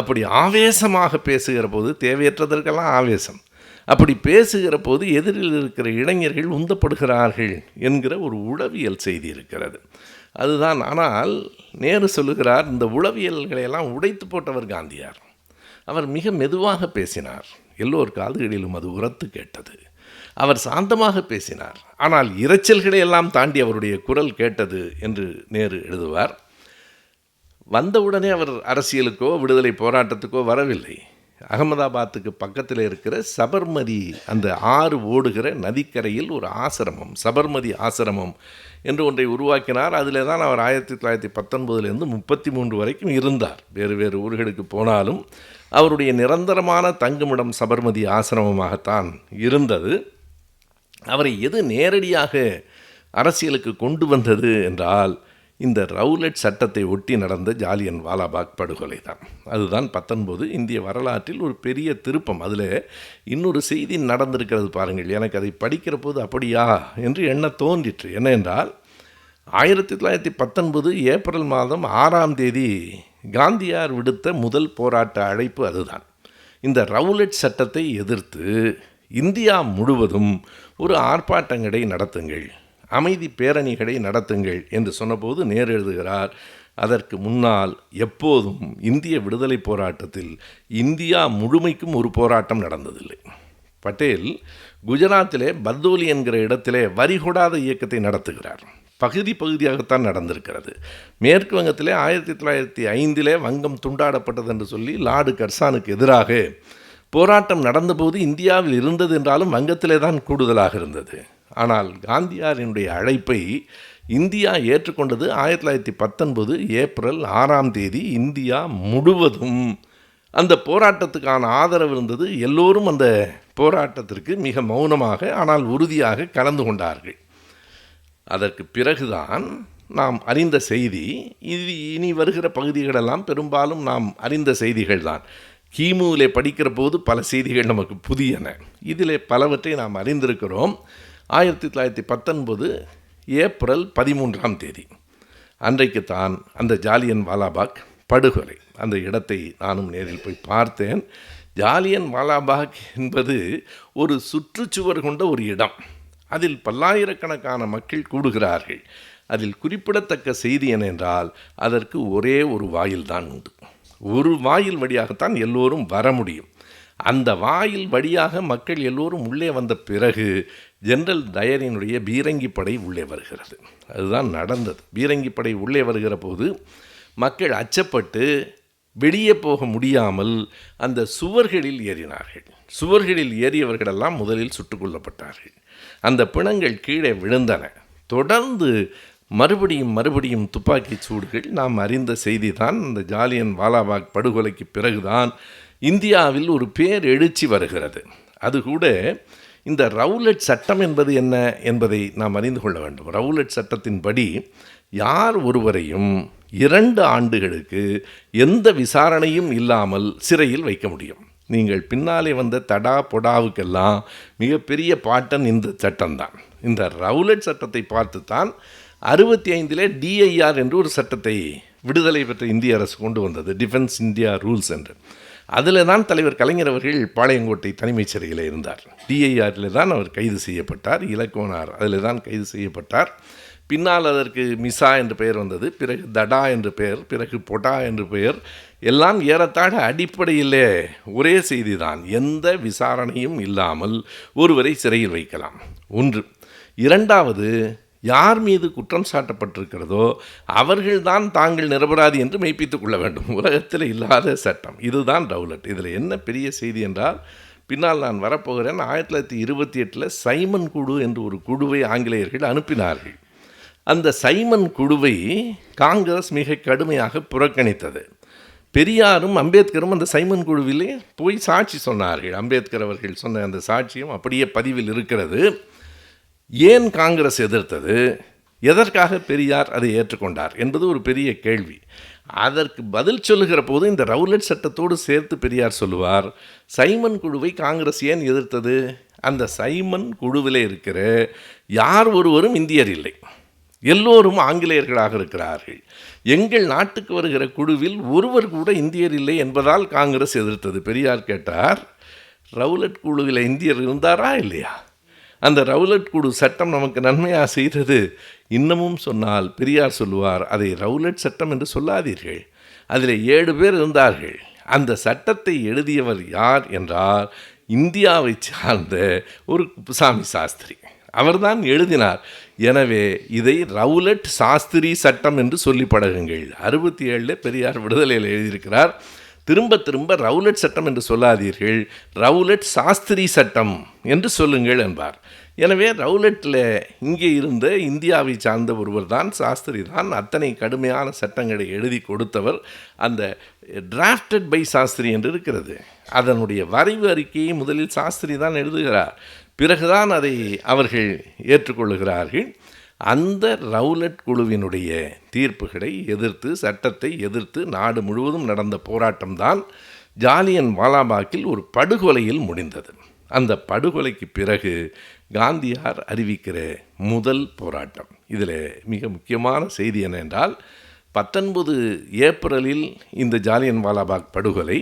அப்படி ஆவேசமாக பேசுகிற போது, தேவையற்றதற்கெல்லாம் ஆவேசம், அப்படி பேசுகிற போது எதிரில் இருக்கிற இளைஞர்கள் உந்தப்படுகிறார்கள் என்கிற ஒரு உளவியல் செய்தி இருக்கிறது. அதுதான். ஆனால் நேரு சொல்லுகிறார், இந்த உளவியல்களையெல்லாம் உடைத்து போட்டவர் காந்தியார். அவர் மிக மெதுவாக பேசினார், எல்லோர் காதுகளிலும் அது உரத்து கேட்டது. அவர் சாந்தமாக பேசினார், ஆனால் இரைச்சல்களை எல்லாம் தாண்டி அவருடைய குரல் கேட்டது என்று நேரு எழுதுவார். வந்தவுடனே அவர் அரசியலுக்கோ விடுதலை போராட்டத்துக்கோ வரவில்லை. அகமதாபாத்துக்கு பக்கத்தில் இருக்கிற சபர்மதி, அந்த ஆறு ஓடுகிற நதிக்கரையில் ஒரு ஆசிரமம், சபர்மதி ஆசிரமம் என்று ஒன்றை உருவாக்கினார். அதில் தான் அவர் 1919 33 வரைக்கும் இருந்தார். வேறு வேறு ஊர்களுக்கு போனாலும் அவருடைய நிரந்தரமான தங்குமிடம் சபர்மதி ஆசிரமமாகத்தான் இருந்தது. அவரை எது நேரடியாக அரசியலுக்கு கொண்டு வந்தது என்றால், இந்த ரவுலட் சட்டத்தை ஒட்டி நடந்த ஜாலியன் வாலாபாக் படுகொலை தான். அதுதான் 19 இந்திய வரலாற்றில் ஒரு பெரிய திருப்பம். அதில் இன்னொரு செய்தி நடந்திருக்கிறது பாருங்கள். எனக்கு அதை படிக்கிற போது அப்படியா என்று எண்ண தோன்றிற்று. என்ன என்றால், 1919 ஏப்ரல் மாதம் 6ஆம் தேதி காந்தியார் விடுத்த முதல் போராட்ட அழைப்பு அதுதான். இந்த ரவுலட் சட்டத்தை எதிர்த்து இந்தியா முழுவதும் ஒரு ஆர்ப்பாட்டங்களை நடத்துங்கள், அமைதி பேரணிகளை நடத்துங்கள் என்று சொன்னபோது நேரு எழுதுகிறார், அதற்கு முன்னால் எப்போதும் இந்திய விடுதலை போராட்டத்தில் இந்தியா முழுமைக்கும் ஒரு போராட்டம் நடந்ததில்லை. பட்டேல் குஜராத்திலே பர்தோலி என்கிற இடத்திலே வரிகொடாத இயக்கத்தை நடத்துகிறார். பகுதியாகத்தான் நடந்திருக்கிறது. மேற்கு வங்கத்திலே 1905 வங்கம் துண்டாடப்பட்டது என்று சொல்லி லார்டு கர்சானுக்கு எதிராக போராட்டம் நடந்தபோது இந்தியாவில் இருந்தது என்றாலும் வங்கத்திலே தான் கூடுதலாக இருந்தது. ஆனால் காந்தியாரினுடைய அழைப்பை இந்தியா ஏற்றுக்கொண்டது 1919 ஏப்ரல் 6ஆம் தேதி. இந்தியா முழுவதும் அந்த போராட்டத்துக்கான ஆதரவு இருந்தது. எல்லோரும் அந்த போராட்டத்திற்கு மிக மௌனமாக ஆனால் உறுதியாக கலந்து கொண்டார்கள். அதற்கு பிறகுதான் நாம் அறிந்த செய்தி, இது இனி வருகிற பகுதிகளெல்லாம் பெரும்பாலும் நாம் அறிந்த செய்திகள் தான். கிமுவிலே படிக்கிற போது பல செய்திகள் நமக்கு புதியன, இதிலே பலவற்றை நாம் அறிந்திருக்கிறோம். 1919 ஏப்ரல் 13ஆம் தேதி அன்றைக்குத்தான் அந்த ஜாலியன் வாலாபாக் படுகொலை. அந்த இடத்தை நானும் நேரில் போய் பார்த்தேன். ஜாலியன் வாலாபாக் என்பது ஒரு சுற்றுச்சுவர் கொண்ட ஒரு இடம். அதில் பல்லாயிரக்கணக்கான மக்கள் கூடுகிறார்கள். அதில் குறிப்பிடத்தக்க செய்தி என்னென்றால், அதற்கு ஒரே ஒரு வாயில் தான் உண்டு. ஒரு வாயில் வழியாகத்தான் எல்லோரும் வர முடியும். அந்த வாயில் வழியாக மக்கள் எல்லோரும் உள்ளே வந்த பிறகு ஜெனரல் டயரினுடைய பீரங்கி படை உள்ளே வருகிறது. அதுதான் நடந்தது. பீரங்கி படை உள்ளே வருகிற போது மக்கள் அச்சப்பட்டு வெளியே போக முடியாமல் அந்த சுவர்களில் ஏறினார்கள். சுவர்களில் ஏறியவர்களெல்லாம் முதலில் சுட்டுக் கொல்லப்பட்டார்கள். அந்த பிணங்கள் கீழே விழுந்தன. தொடர்ந்து மறுபடியும் துப்பாக்கி சூடுகள். நாம் அறிந்த செய்தி தான், இந்த ஜாலியன் வாலாபாக் படுகொலைக்கு பிறகுதான் இந்தியாவில் ஒரு பேர் எழுச்சி வருகிறது. அது கூட இந்த ரவுலட் சட்டம் என்பது என்ன என்பதை நாம் அறிந்து கொள்ள வேண்டும். ரவுலட் சட்டத்தின்படி யார் ஒருவரையும் 2 ஆண்டுகளுக்கு எந்த விசாரணையும் இல்லாமல் சிறையில் வைக்க முடியும். நீங்கள் பின்னாலே வந்த தடா பொடாவுக்கெல்லாம் மிகப்பெரிய பாட்டன் இந்த சட்டம்தான். இந்த ரவுலட் சட்டத்தை பார்த்து தான் 65 டிஐஆர் என்று ஒரு சட்டத்தை விடுதலை பெற்ற இந்திய அரசு கொண்டு வந்தது, டிஃபென்ஸ் இந்தியா ரூல்ஸ் என்று. அதில் தான் தலைவர் கலைஞர் அவர்கள் பாளையங்கோட்டை தலைமைச் சிறையில் இருந்தார். டிஐஆரில் தான் அவர் கைது செய்யப்பட்டார். இலக்குவனார் அதில் தான் கைது செய்யப்பட்டார். பின்னால் அதற்கு மிசா என்று பெயர் வந்தது, பிறகு தடா என்று பெயர், பிறகு பொடா என்று பெயர். எல்லாம் ஏறத்தாழ அடிப்படையிலே ஒரே செய்தி தான். எந்த விசாரணையும் இல்லாமல் ஒருவரை சிறையில் வைக்கலாம், ஒன்று. இரண்டாவது, யார் மீது குற்றம் சாட்டப்பட்டிருக்கிறதோ அவர்கள்தான் தாங்கள் நிரபராதி என்று மெய்ப்பித்துக் கொள்ள வேண்டும். உலகத்தில் இல்லாத சட்டம் இதுதான் ரவுலட். இதில் என்ன பெரிய செய்தி என்றால், பின்னால் நான் வரப்போகிறேன், 1928 சைமன் குழு என்று ஒரு குழுவை ஆங்கிலேயர்கள் அனுப்பினார்கள். அந்த சைமன் குழுவை காங்கிரஸ் மிக கடுமையாக புறக்கணித்தது. பெரியாரும் அம்பேத்கரும் அந்த சைமன் குழுவிலே போய் சாட்சி சொன்னார்கள். அம்பேத்கர் அவர்கள் சொன்ன அந்த சாட்சியம் அப்படியே பதிவில் இருக்கிறது. ஏன் காங்கிரஸ் எதிர்த்தது, எதற்காக பெரியார் அதை ஏற்றுக்கொண்டார் என்பது ஒரு பெரிய கேள்வி. அதற்கு பதில் சொல்லுகிற போது இந்த ரவுலட் சட்டத்தோடு சேர்த்து பெரியார் சொல்லுவார், சைமன் குழுவை காங்கிரஸ் ஏன் எதிர்த்தது, அந்த சைமன் குழுவிலே இருக்கிற யார் ஒருவரும் இந்தியர் இல்லை, எல்லோரும் ஆங்கிலேயர்களாக இருக்கிறார்கள். எங்கள் நாட்டுக்கு வருகிற குழுவில் ஒருவர் கூட இந்தியர் இல்லை என்பதால் காங்கிரஸ் எதிர்த்தது. பெரியார் கேட்டார், ரவுலட் குழுவில் இந்தியர் இருந்தாரா இல்லையா? அந்த ரவுலட் குழு சட்டம் நமக்கு நன்மையாக செய்தது. இன்னமும் சொன்னால் பெரியார் சொல்லுவார், அதை ரவுலட் சட்டம் என்று சொல்லாதீர்கள், அதில் 7 பேர் இருந்தார்கள். அந்த சட்டத்தை எழுதியவர் யார் என்றால் இந்தியாவை சார்ந்த ஒரு குப்புசாமி சாஸ்திரி, அவர்தான் எழுதினார். எனவே இதை ரவுலட் சாஸ்திரி சட்டம் என்று சொல்லி பழகுங்கள். 67 பெரியார் விடுதலையில் எழுதியிருக்கிறார். திரும்ப திரும்ப ரவுலட் சட்டம் என்று சொல்லாதீர்கள், ரவுலட் சாஸ்திரி சட்டம் என்று சொல்லுங்கள் என்பார். எனவே ரவுலட்டில் இங்கே இருந்த இந்தியாவை சார்ந்த ஒருவர் தான், சாஸ்திரி தான் அத்தனை கடுமையான சட்டங்களை எழுதி கொடுத்தவர். அந்த டிராஃப்டட் பை சாஸ்திரி என்று இருக்கிறது, அதனுடைய வரைவு அறிக்கையை முதலில் சாஸ்திரி தான் எழுதுகிறார், பிறகுதான் அதை அவர்கள் ஏற்றுக்கொள்ளுகிறார்கள். அந்த ரவுலட் குழுவினுடைய தீர்ப்புகளை எதிர்த்து, சட்டத்தை எதிர்த்து நாடு முழுவதும் நடந்த போராட்டம்தான் ஜாலியன் வாலாபாக்கில் ஒரு படுகொலையில் முடிந்தது. அந்த படுகொலைக்கு பிறகு காந்தியார் அறிவிக்கிற முதல் போராட்டம். இதில் மிக முக்கியமான செய்தி என்னென்றால், 19 ஏப்ரலில் இந்த ஜாலியன் வாலாபாக் படுகொலை.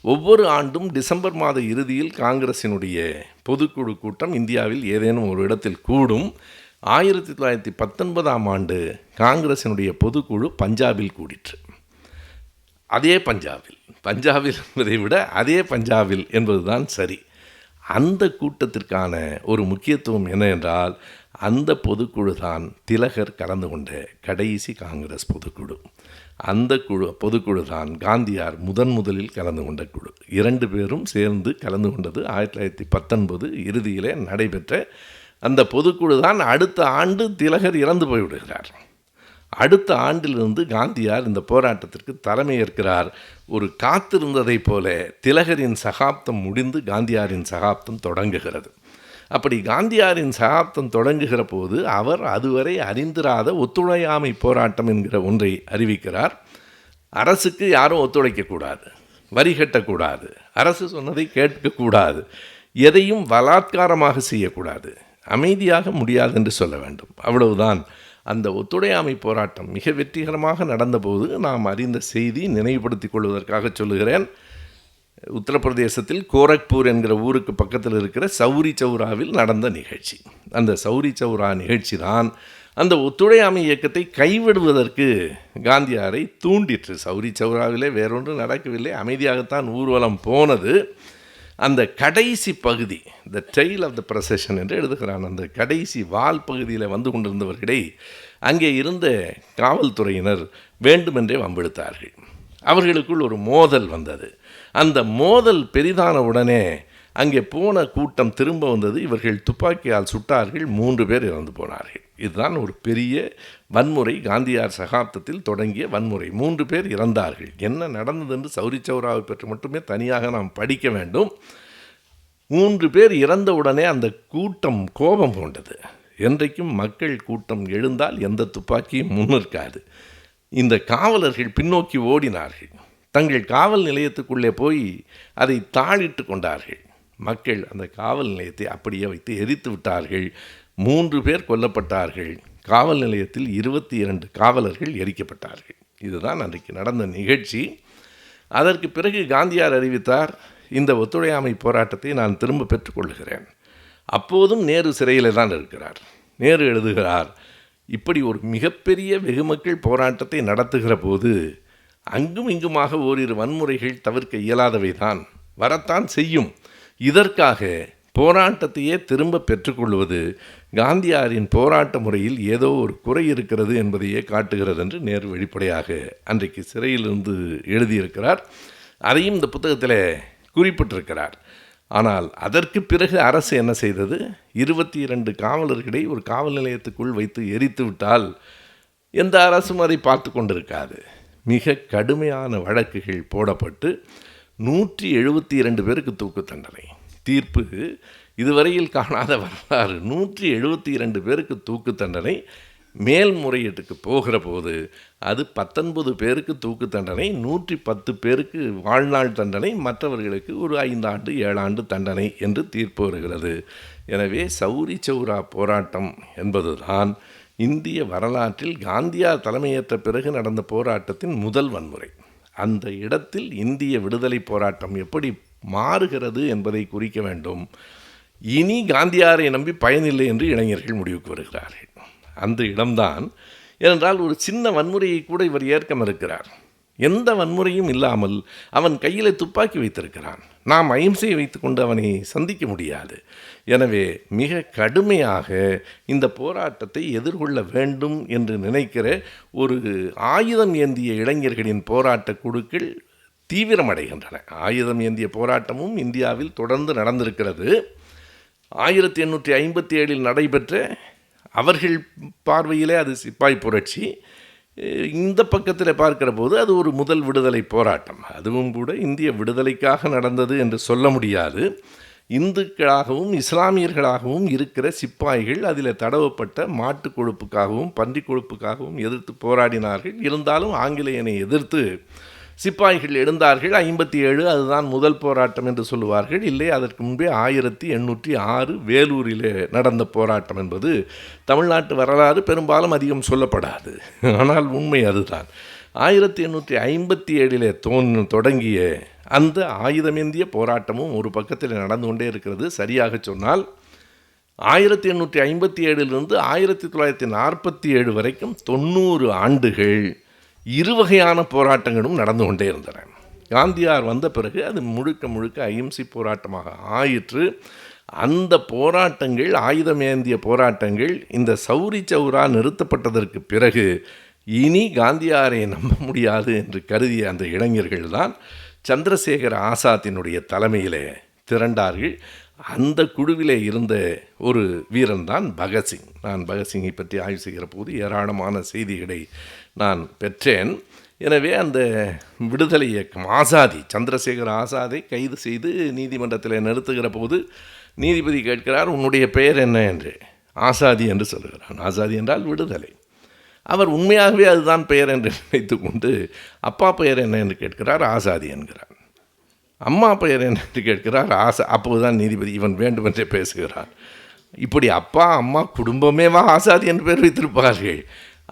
ஒவ்வொரு ஆண்டும் டிசம்பர் மாத இறுதியில் காங்கிரசினுடைய பொதுக்குழு கூட்டம் இந்தியாவில் ஏதேனும் ஒரு இடத்தில் கூடும். 1919ஆம் ஆண்டு காங்கிரசினுடைய பொதுக்குழு பஞ்சாபில் கூடிற்று. அதே பஞ்சாபில் என்பதை விட அதே பஞ்சாபில் என்பதுதான் சரி. அந்த கூட்டத்திற்கான ஒரு முக்கியத்துவம் என்ன என்றால், அந்த பொதுக்குழு தான் திலகர் கலந்து கொண்ட கடைசி காங்கிரஸ் பொதுக்குழு. அந்த பொதுக்குழு தான் காந்தியார் முதலில் கலந்து கொண்ட குழு. 2 பேரும் சேர்ந்து கலந்து கொண்டது 1919 இறுதியிலே நடைபெற்ற அந்த பொதுக்குழு தான். அடுத்த ஆண்டு திலகர் இறந்து போய்விடுகிறார். அடுத்த ஆண்டிலிருந்து காந்தியார் இந்த போராட்டத்திற்கு தலைமை ஏற்கிறார். ஒரு காத்திருந்ததைப் போல திலகரின் சகாப்தம் முடிந்து காந்தியாரின் சகாப்தம் தொடங்குகிறது. அப்படி காந்தியாரின் சகாப்தம் தொடங்குகிற போது அவர் அதுவரை அறிந்திராத ஒத்துழையாமை போராட்டம் என்கிற ஒன்றை அறிவிக்கிறார். அரசுக்கு யாரும் ஒத்துழைக்கக்கூடாது, வரி கட்டக்கூடாது, அரசு சொன்னதை கேட்கக்கூடாது, எதையும் பலாத்காரமாக செய்யக்கூடாது, அமைதியாக முடியாது என்று சொல்ல வேண்டும். அவ்வளவுதான். அந்த ஒத்துழையாமை போராட்டம் மிக வெற்றிகரமாக நடந்தபோது நாம் அறிந்த செய்தி நினைவுபடுத்திக் கொள்வதற்காக சொல்லுகிறேன். உத்தரப்பிரதேசத்தில் கோரக்பூர் என்கிற ஊருக்கு பக்கத்தில் இருக்கிற சௌரி சௌராவில் நடந்த நிகழ்ச்சி. அந்த சௌரி சௌரா நிகழ்ச்சி தான் அந்த ஒத்துழையாமை இயக்கத்தை கைவிடுவதற்கு காந்தியாரை தூண்டிற்று. சௌரி சௌராவிலே வேறொன்று நடக்கவில்லை, அமைதியாகத்தான் ஊர்வலம் போனது. அந்த கடைசி பகுதி, த டெயில் ஆஃப் த ப்ரொசஷன் என்று எழுதுகிறான், அந்த கடைசி வால் பகுதியில் வந்து கொண்டிருந்தவர்களை அங்கே இருந்த காவல்துறையினர் வேண்டுமென்றே வம்பிழுத்தார்கள். அவர்களுக்குள் ஒரு மோதல் வந்தது. அந்த மோதல் பெரிதான உடனே அங்கே போன கூட்டம் திரும்ப வந்தது. இவர்கள் துப்பாக்கியால் சுட்டார்கள். 3 பேர் இறந்து போனார்கள். இதுதான் ஒரு பெரிய வன்முறை. காந்தியார் சகாப்தத்தில் தொடங்கிய வன்முறை. 3 பேர் இறந்தார்கள். என்ன நடந்தது என்று சௌரி சௌராவை பற்றி மட்டுமே தனியாக நாம் படிக்க வேண்டும். 3 பேர் இறந்தவுடனே அந்த கூட்டம் கோபம் கொண்டது. என்றைக்கும் மக்கள் கூட்டம் எழுந்தால் எந்த துப்பாக்கியும் முன்னிற்காது. இந்த காவலர்கள் பின்னோக்கி ஓடினார்கள். தங்கள் காவல் நிலையத்துக்குள்ளே போய் அதை தாழிட்டு கொண்டார்கள். மக்கள் அந்த காவல் நிலையத்தை அப்படியே வைத்து எரித்து விட்டார்கள். 3 பேர் கொல்லப்பட்டார்கள். காவல் நிலையத்தில் 22 காவலர்கள் எரிக்கப்பட்டார்கள். இதுதான் அன்றைக்கு நடந்த நிகழ்ச்சி. அதற்கு பிறகு காந்தியார் அறிவித்தார், இந்த ஒத்துழையாமை போராட்டத்தை நான் திரும்ப பெற்றுக்கொள்கிறேன். அப்போதும் நேரு சிறையில் தான் இருக்கிறார். நேரு எழுதுகிறார், இப்படி ஒரு மிகப்பெரிய வெகுமக்கள் போராட்டத்தை நடத்துகிற போது அங்கும் இங்குமாக ஓரிரு வன்முறைகள் தவிர்க்க இயலாதவை தான் வரத்தான் செய்யும். இதற்காக போராட்டத்தையே திரும்ப பெற்றுக்கொள்வது காந்தியாரின் போராட்ட முறையில் ஏதோ ஒரு குறை இருக்கிறது என்பதையே காட்டுகிறது என்று நேரு வெளிப்படையாக அன்றைக்கு சிறையிலிருந்து எழுதியிருக்கிறார். அதையும் இந்த புத்தகத்தில் குறிப்பிட்டிருக்கிறார். ஆனால் அதற்கு பிறகு அரசு என்ன செய்தது? 22 காவலர்களை ஒரு காவல் நிலையத்துக்குள் வைத்து எரித்து விட்டால் எந்த அரசும் அதை பார்த்து கொண்டிருக்காது. மிக கடுமையான வழக்குகள் போடப்பட்டு 172 பேருக்கு தூக்கு தண்டனை. தீர்ப்பு இதுவரையில் காணாத வரலாறு. 172 பேருக்கு தூக்கு தண்டனை. மேல்முறையீட்டுக்கு போகிற போது அது 19 பேருக்கு தூக்கு தண்டனை, 110 பேருக்கு வாழ்நாள் தண்டனை, மற்றவர்களுக்கு ஒரு 5 ஆண்டு 7 ஆண்டு தண்டனை என்று தீர்ப்பு வருகிறது. எனவே சௌரி சௌரா போராட்டம் என்பதுதான் இந்திய வரலாற்றில் காந்தியார் தலைமையேற்ற பிறகு நடந்த போராட்டத்தின் முதல் வன்முறை. அந்த இடத்தில் இந்திய விடுதலை போராட்டம் எப்படி மாறுகிறது என்பதை குறிக்க வேண்டும். இனி காந்தியாரை நம்பி பயனில்லை என்று இளைஞர்கள் முடிவுக்கு வருகிறார்கள். அந்த இடம்தான். ஏனென்றால் ஒரு சின்ன வன்முறையை கூட இவர் ஏற்க மறுக்கிறார். எந்த வன்முறையும் இல்லாமல் அவன் கையில் துப்பாக்கி வைத்திருக்கிறான். நாம் அகிம்சையை வைத்துக்கொண்டு அவனை சந்திக்க முடியாது. எனவே மிக கடுமையாக இந்த போராட்டத்தை எதிர்கொள்ள வேண்டும் என்று நினைக்கிற ஒரு ஆயுதம் ஏந்திய இளைஞர்களின் போராட்ட குழுக்கள் தீவிரமடைகின்றன. ஆயுதம் ஏந்திய போராட்டமும் இந்தியாவில் தொடர்ந்து நடந்திருக்கிறது. 1857 நடைபெற்ற அவர்கள் பார்வையிலே அது சிப்பாய் புரட்சி. இந்த பக்கத்தில் பார்க்கிற போது அது ஒரு முதல் விடுதலை போராட்டம். அதுவும் கூட இந்திய விடுதலைக்காக நடந்தது என்று சொல்ல முடியாது. இந்துக்களாகவும் இஸ்லாமியர்களாகவும் இருக்கிற சிப்பாய்கள் அதில் தடவப்பட்ட மாட்டு கொழுப்புக்காகவும் பன்றி கொழுப்புக்காகவும் எதிர்த்து போராடினார்கள். இருந்தாலும் ஆங்கிலேயனை எதிர்த்து சிப்பாய்கள் எழுந்தார்கள். 57 அதுதான் முதல் போராட்டம் என்று சொல்லுவார்கள். இல்லை, அதற்கு முன்பே 1806 வேலூரிலே நடந்த போராட்டம் என்பது தமிழ்நாட்டு வரலாறு பெரும்பாலும் அதிகம் சொல்லப்படாது. ஆனால் உண்மை அதுதான். 1857 தொடங்கிய அந்த ஆயுதமேந்திய போராட்டமும் ஒரு பக்கத்தில் நடந்து கொண்டே இருக்கிறது. சரியாக சொன்னால் 1857 1947 வரைக்கும் 90 ஆண்டுகள் இருவகையான போராட்டங்களும் நடந்து கொண்டே இருந்தன. காந்தியார் வந்த பிறகு அது முழுக்க முழுக்க அகிம்சை போராட்டமாக ஆயிற்று. அந்த போராட்டங்கள், ஆயுதமேந்திய போராட்டங்கள், இந்த சௌரி சௌரா நிறுத்தப்பட்டதற்கு பிறகு இனி காந்தியாரை நம்ப முடியாது என்று கருதிய அந்த இளைஞர்கள் தான் சந்திரசேகர ஆசாத்தினுடைய தலைமையிலே திரண்டார்கள். அந்த குழுவிலே இருந்த ஒரு வீரன் தான் பகத்சிங். நான் பகத்சிங்கை பற்றி ஆய்வு செய்கிற போது ஏராளமான செய்திகளை நான் பெற்றேன். எனவே அந்த விடுதலை இயக்கம் ஆசாதி, சந்திரசேகர ஆசாதை கைது செய்து நீதிமன்றத்தில் நிறுத்துகிற போது நீதிபதி கேட்கிறார், உன்னுடைய பெயர் என்ன என்று. ஆசாதி என்று சொல்கிறான். ஆசாதி என்றால் விடுதலை. அவர் உண்மையாகவே அதுதான் பெயர் என்று நினைத்து கொண்டு அப்பா பெயர் என்ன என்று கேட்கிறார். ஆசாதி என்கிறார். அம்மா பெயர் என்ன என்று கேட்கிறார். அப்போதுதான் நீதிபதி இவன் வேண்டுமென்றே பேசுகிறார். இப்படி அப்பா அம்மா குடும்பமேவா ஆசாதி என்று பெயர் வைத்திருப்பார்கள்.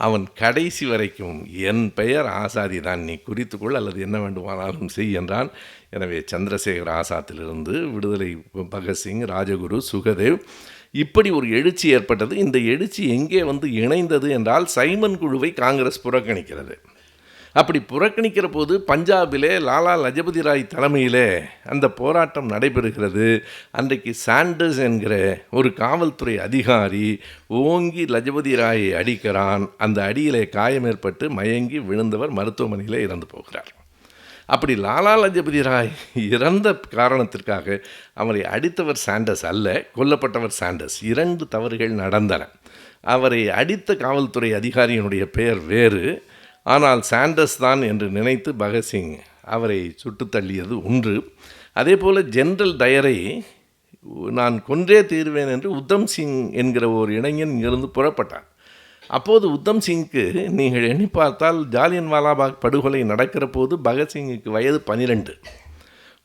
அவன் கடைசி வரைக்கும் என் பெயர் ஆசாதி தான், நீ குறித்துக்கொள் அல்லது என்ன வேண்டுமானாலும் செய் என்றான். எனவே சந்திரசேகர ஆசாத்திலிருந்து விடுதலை பகத்சிங், ராஜகுரு, சுகதேவ், இப்படி ஒரு எழுச்சி ஏற்பட்டது. இந்த எழுச்சி எங்கே வந்து இணைந்தது என்றால் சைமன் குழுவை காங்கிரஸ் புறக்கணிக்கிறது. அப்படி புறக்கணிக்கிற போது பஞ்சாபிலே லாலா லஜபதி ராய் தலைமையிலே அந்த போராட்டம் நடைபெறுகிறது. அன்றைக்கு சாண்டர்ஸ் என்கிற ஒரு காவல்துறை அதிகாரி ஓங்கி லஜபதி ராயை அடிக்கிறான். அந்த அடியிலே காயம் ஏற்பட்டு மயங்கி விழுந்தவர் மருத்துவமனையிலே இறந்து போகிறார். அப்படி லாலா லஜபதி ராய் இறந்த காரணத்திற்காக அவரை அடித்தவர் சாண்டர்ஸ் அல்ல, கொல்லப்பட்டவர் சாண்டர்ஸ். 2 தவறுகள் நடந்தன. அவரை அடித்த காவல்துறை அதிகாரியினுடைய பெயர் வேறு, ஆனால் சாண்டர்ஸ் தான் என்று நினைத்து பகத்சிங் அவரை சுட்டு தள்ளியது ஒன்று. அதே போல் ஜெனரல் டயரை நான் கொன்றே தீர்வேன் என்று உத்தம் சிங் என்கிற ஒரு இளைஞன் இங்கிருந்து புறப்பட்டான். அப்போது உத்தம் சிங்க்கு நீங்கள் எண்ணி பார்த்தால் ஜாலியன் வாலாபாக் படுகொலை நடக்கிற போது பகத்சிங்குக்கு வயது 12,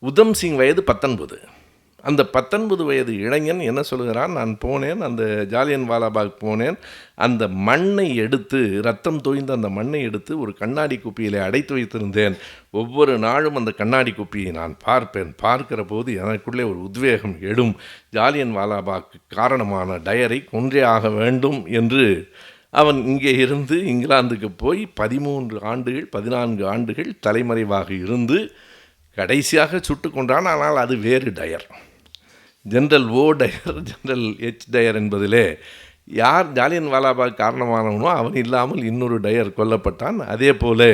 உத்தம் சிங் வயது 19. அந்த 19 வயது இளைஞன் என்ன சொல்கிறான், நான் போனேன், அந்த ஜாலியன் வாலாபாக் போனேன், அந்த மண்ணை எடுத்து, ரத்தம் தோய்ந்த அந்த மண்ணை எடுத்து ஒரு கண்ணாடி குப்பியிலே அடைத்து வைத்திருந்தேன். ஒவ்வொரு நாளும் அந்த கண்ணாடி குப்பியை நான் பார்ப்பேன். பார்க்கிற போது எனக்குள்ளே ஒரு உத்வேகம் எழும். ஜாலியன் வாலாபாக்கு காரணமான டயரை கொன்றே ஆக வேண்டும் என்று அவன் இங்கே இருந்து இங்கிலாந்துக்கு போய் 13 ஆண்டுகள் 14 ஆண்டுகள் தலைமறைவாக இருந்து கடைசியாக சுட்டு கொண்டான். ஆனால் அது வேறு டயர், ஜெனரல் ஓ டயர், ஜெனரல் எச் டயர் என்பதிலே யார் ஜாலியன் வாலாபாக் காரணமானவனோ அவன் இல்லாமல் இன்னொரு டயர் கொல்லப்பட்டான். அதே போல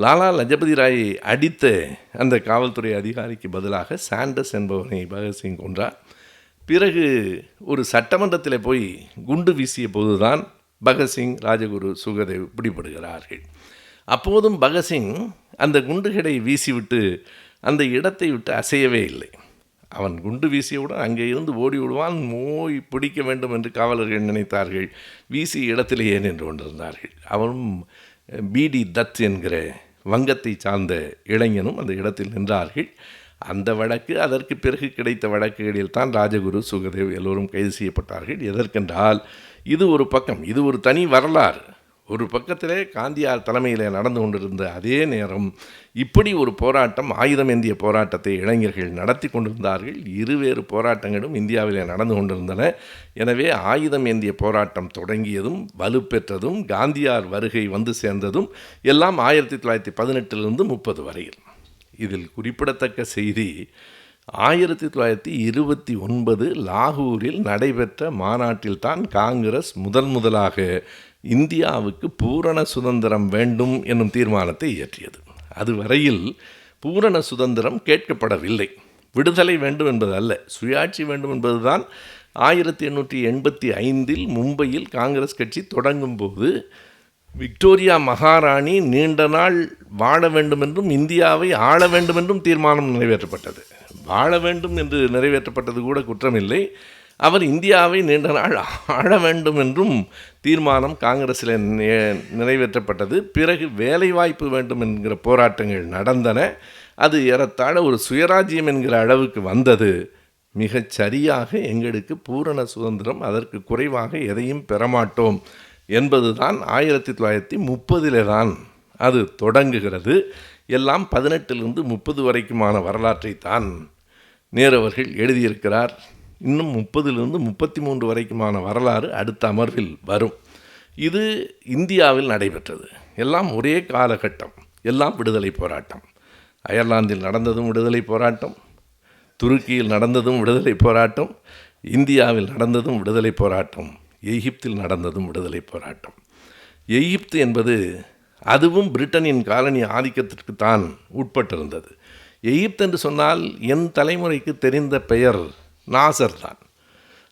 லாலா லஜபதி ராயை அடித்த அந்த காவல்துறை அதிகாரிக்கு பதிலாக சாண்டஸ் என்பவனை பகத்சிங் கொன்றார். பிறகு ஒரு சட்டமன்றத்தில் போய் குண்டு வீசிய போதுதான் பகத்சிங், ராஜகுரு, சுகதேவ் பிடிபடுகிறார்கள். அப்போதும் பகத்சிங் அந்த குண்டுகளை வீசிவிட்டு அந்த இடத்தை விட்டு அசையவே இல்லை. அவன் குண்டு வீசியவுடன் அங்கே இருந்து ஓடி விடுவான். நோய் பிடிக்க வேண்டும் என்று காவலர்கள் நினைத்தார்கள். வீசிய இடத்திலேயே நின்று கொண்டிருந்தார்கள். அவனும் பிடி தத் என்கிற வங்கத்தை சார்ந்த இளைஞனும் அந்த இடத்தில் நின்றார்கள். அந்த வழக்கு, அதற்கு பிறகு கிடைத்த வழக்குகளில் தான் ராஜகுரு, சுகதேவ் எல்லோரும் கைது செய்யப்பட்டார்கள். எதற்கென்றால் இது ஒரு பக்கம், இது ஒரு தனி வரலாறு. ஒரு பக்கத்திலே காந்தியார் தலைமையில் நடந்து கொண்டிருந்த அதே நேரம் இப்படி ஒரு போராட்டம், ஆயுதம் ஏந்திய போராட்டத்தை இளைஞர்கள் நடத்தி கொண்டிருந்தார்கள். இருவேறு போராட்டங்களும் இந்தியாவிலே நடந்து கொண்டிருந்தன. எனவே ஆயுதம் ஏந்திய போராட்டம் தொடங்கியதும் வலுப்பெற்றதும் காந்தியார் வருகை வந்து சேர்ந்ததும் எல்லாம் 1918 30 வரையில். இதில் குறிப்பிடத்தக்க செய்தி, 1929 லாகூரில் நடைபெற்ற மாநாட்டில்தான் காங்கிரஸ் முதலாக இந்தியாவுக்கு பூரண சுதந்திரம் வேண்டும் என்னும் தீர்மானத்தை இயற்றியது. அதுவரையில் பூரண சுதந்திரம் கேட்கப்படவில்லை. விடுதலை வேண்டும் என்பது அல்ல, சுயாட்சி வேண்டும் என்பதுதான். 1885 மும்பையில் காங்கிரஸ் கட்சி தொடங்கும் போது விக்டோரியா மகாராணி நீண்ட நாள் வாழ வேண்டும் என்றும் இந்தியாவை ஆள வேண்டும் என்றும் தீர்மானம் நிறைவேற்றப்பட்டது. வாழ வேண்டும் என்று நிறைவேற்றப்பட்டது கூட குற்றமில்லை. அவர் இந்தியாவை நீண்ட நாள் ஆள வேண்டும் என்றும் தீர்மானம் காங்கிரஸில் நிறைவேற்றப்பட்டது. பிறகு வேலைவாய்ப்பு வேண்டும் என்கிற போராட்டங்கள் நடந்தன. அது ஏறத்தாழ ஒரு சுயராஜ்யம் என்கிற அளவுக்கு வந்தது. மிகச் சரியாக எங்களுக்கு பூரண சுதந்திரம், அதற்கு குறைவாக எதையும் பெறமாட்டோம் என்பதுதான் 1930 தான் அது தொடங்குகிறது. எல்லாம் 18 30 வரைக்குமான வரலாற்றை தான் நேரு அவர்கள் எழுதியிருக்கிறார். இன்னும் 30 33 வரைக்குமான வரலாறு அடுத்த அமர்வில் வரும். இது இந்தியாவில் நடைபெற்றது. எல்லாம் ஒரே காலகட்டம், எல்லாம் விடுதலை போராட்டம். அயர்லாந்தில் நடந்ததும் விடுதலை போராட்டம், துருக்கியில் நடந்ததும் விடுதலை போராட்டம், இந்தியாவில் நடந்ததும் விடுதலை போராட்டம், எகிப்தில் நடந்ததும் விடுதலை போராட்டம். எகிப்து என்பது அதுவும் பிரிட்டனின் காலனி ஆதிக்கத்திற்கு தான் உட்பட்டிருந்தது. எகிப்து என்று சொன்னால் என் தலைமுறைக்கு தெரிந்த பெயர் நாசர் தான்.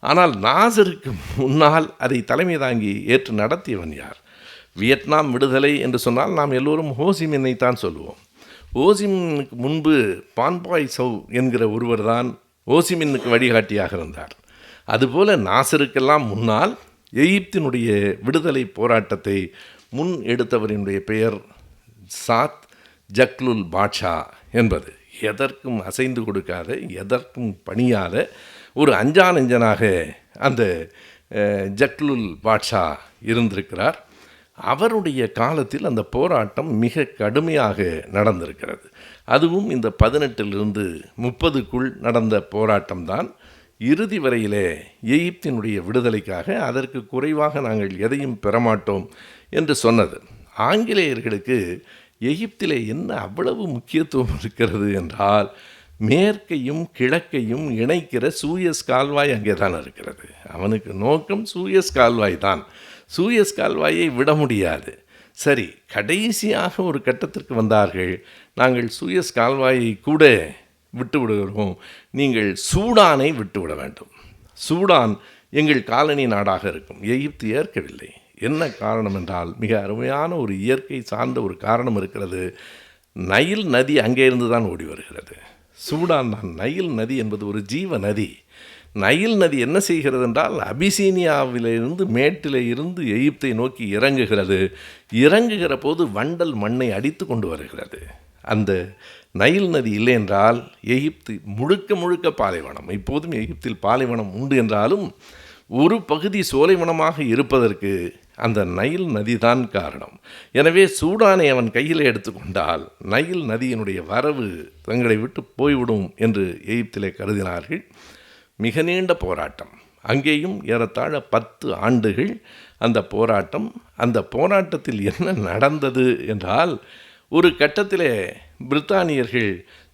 ஆனால் நாசருக்கு முன்னால் அதை தலைமை தாங்கி ஏற்று நடத்தியவன் யார்? வியட்நாம் விடுதலை என்று சொன்னால் நாம் எல்லோரும் ஹோசிமின்னை தான் சொல்லுவோம். ஹோசிமின்னுக்கு முன்பு பான்பாய் சௌ என்கிற ஒருவர் தான் ஹோசிமின்னுக்கு வழிகாட்டியாக இருந்தார். அதுபோல நாசருக்கெல்லாம் முன்னால் எகிப்தினுடைய விடுதலை போராட்டத்தை முன் எடுத்தவரினுடைய பெயர் சாத் ஜக்லுல் பாட்ஷா என்பது. எதற்கும் அசைந்து கொடுக்காத, எதற்கும் பணியாத ஒரு அஞ்சா நெஞ்சனாக அந்த ஜக்லுல் பாட்ஷா இருந்திருக்கிறார். அவருடைய காலத்தில் அந்த போராட்டம் மிக கடுமையாக நடந்திருக்கிறது. அதுவும் இந்த 18 30 நடந்த போராட்டம்தான் இறுதி வரையிலே எகிப்தினுடைய விடுதலைக்காக அதற்கு குறைவாக நாங்கள் எதையும் பெறமாட்டோம் என்று சொன்னது. ஆங்கிலேயர்களுக்கு எகிப்திலே என்ன அவ்வளவு முக்கியத்துவம் இருக்கிறது என்றால், மேற்கையும் கிழக்கையும் இணைக்கிற சூயஸ் கால்வாய் அங்கே தான் இருக்கிறது. அவனுக்கு நோக்கம் சூயஸ் கால்வாய் தான். சூயஸ் கால்வாயை விட முடியாது. சரி, கடைசியாக ஒரு கட்டத்திற்கு வந்தார்கள். நாங்கள் சூயஸ் கால்வாயை கூட விட்டு விடுகிறோம், நீங்கள் சூடானை விட்டுவிட வேண்டும். சூடான் எங்கள் காலனி நாடாக இருக்கும். எகிப்து ஏற்கவில்லை. என்ன காரணம் என்றால், மிக அருமையான ஒரு இயற்கை சார்ந்த ஒரு காரணம் இருக்கிறது. நைல் நதி அங்கே இருந்து தான் ஓடி வருகிறது. சூடான் தான். நைல் நதி என்பது ஒரு ஜீவ நதி. நைல் நதி என்ன செய்கிறது என்றால், அபிசீனியாவிலிருந்து மேட்டிலே இருந்து எகிப்தை நோக்கி இறங்குகிறது. இறங்குகிற போது வண்டல் மண்ணை அடித்து கொண்டு வருகிறது. அந்த நைல் நதி இல்லை என்றால் எகிப்து முழுக்க முழுக்க பாலைவனம். இப்போதும் எகிப்தில் பாலைவனம் உண்டு என்றாலும் ஒரு பகுதி சோலைவனமாக இருப்பதற்கு அந்த நைல் நதி தான் காரணம். எனவே சூடானை அவன் கையில் எடுத்துக்கொண்டால் நைல் நதியினுடைய வரவு தங்களை விட்டு போய்விடும் என்று எகிப்திலே கருதினார்கள். மிக நீண்ட போராட்டம். அங்கேயும் ஏறத்தாழ 10 ஆண்டுகள் அந்த போராட்டம். அந்த போராட்டத்தில் என்ன நடந்தது என்றால், ஒரு கட்டத்திலே பிரித்தானியர்கள்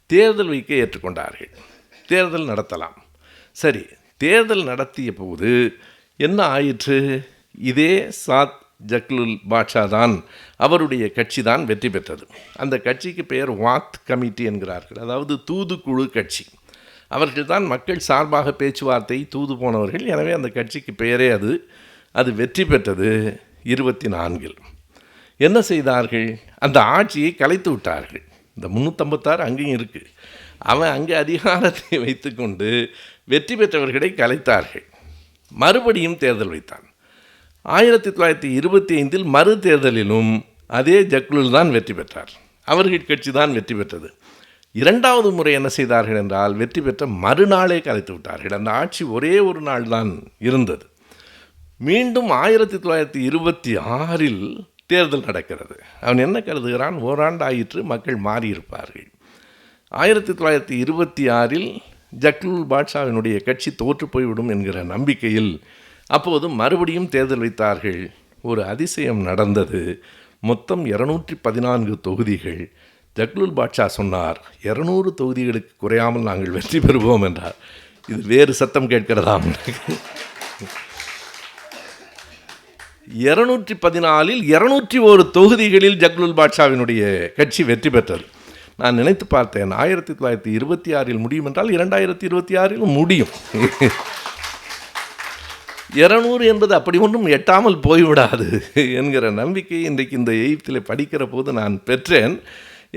தேர்தல் வைக்க ஏற்றுக்கொண்டார்கள். தேர்தல் நடத்தலாம். சரி, தேர்தல் நடத்திய போது என்ன ஆயிற்று? இதே சாத் ஜக்லுல் பாட்ஷா தான், அவருடைய கட்சி தான் வெற்றி பெற்றது. அந்த கட்சிக்கு பெயர் வாத் கமிட்டி என்கிறார்கள், அதாவது தூதுக்குழு கட்சி. அவர்கள் தான் மக்கள் சார்பாக பேச்சுவார்த்தை தூது போனவர்கள். எனவே அந்த கட்சிக்கு பெயரே அது வெற்றி பெற்றது 24. என்ன செய்தார்கள்? அந்த ஆட்சியை கலைத்து விட்டார்கள். இந்த 356 அங்கேயும் இருக்குது. அவன் அங்கே அதிகாரத்தை வைத்து கொண்டு வெற்றி பெற்றவர்களை கலைத்தார்கள். மறுபடியும் தேர்தல் வைத்தான். 1925 மறு தேர்தலிலும் அதே ஜக்லுல் தான் வெற்றி பெற்றார். அவர்கள் கட்சி தான் வெற்றி பெற்றது. 2வது முறை என்ன செய்தார்கள் என்றால், வெற்றி பெற்ற மறுநாளே கலைத்து விட்டார்கள். அந்த ஆட்சி ஒரே ஒரு நாள் தான் இருந்தது. மீண்டும் 1926 தேர்தல் நடக்கிறது. அவன் என்ன கருதுகிறான்? ஓராண்டு ஆயிற்று, மக்கள் மாறியிருப்பார்கள். 1926 ஜக்லுல் பாட்ஷாவினுடைய கட்சி தோற்று போய்விடும் என்கிற நம்பிக்கையில் அப்போது மறுபடியும் தேர்தல் வைத்தார்கள். ஒரு அதிசயம் நடந்தது. மொத்தம் 214 தொகுதிகள். ஜக்லுல் பாட்ஷா சொன்னார், 200 தொகுதிகளுக்கு குறையாமல் நாங்கள் வெற்றி பெறுவோம் என்றார். இது வேறு சத்தம் கேட்கிறதாம். 214 201 தொகுதிகளில் ஜக்லுல் பாட்ஷாவினுடைய கட்சி வெற்றி பெற்றது. நான் நினைத்து பார்த்தேன், 1926 முடியும் என்றால் 2026 முடியும். 200 என்பது அப்படி ஒன்றும் எட்டாமல் போய்விடாது என்கிற நம்பிக்கை இன்றைக்கு இந்த எகிப்தில் படிக்கிற போது நான் பெற்றேன்.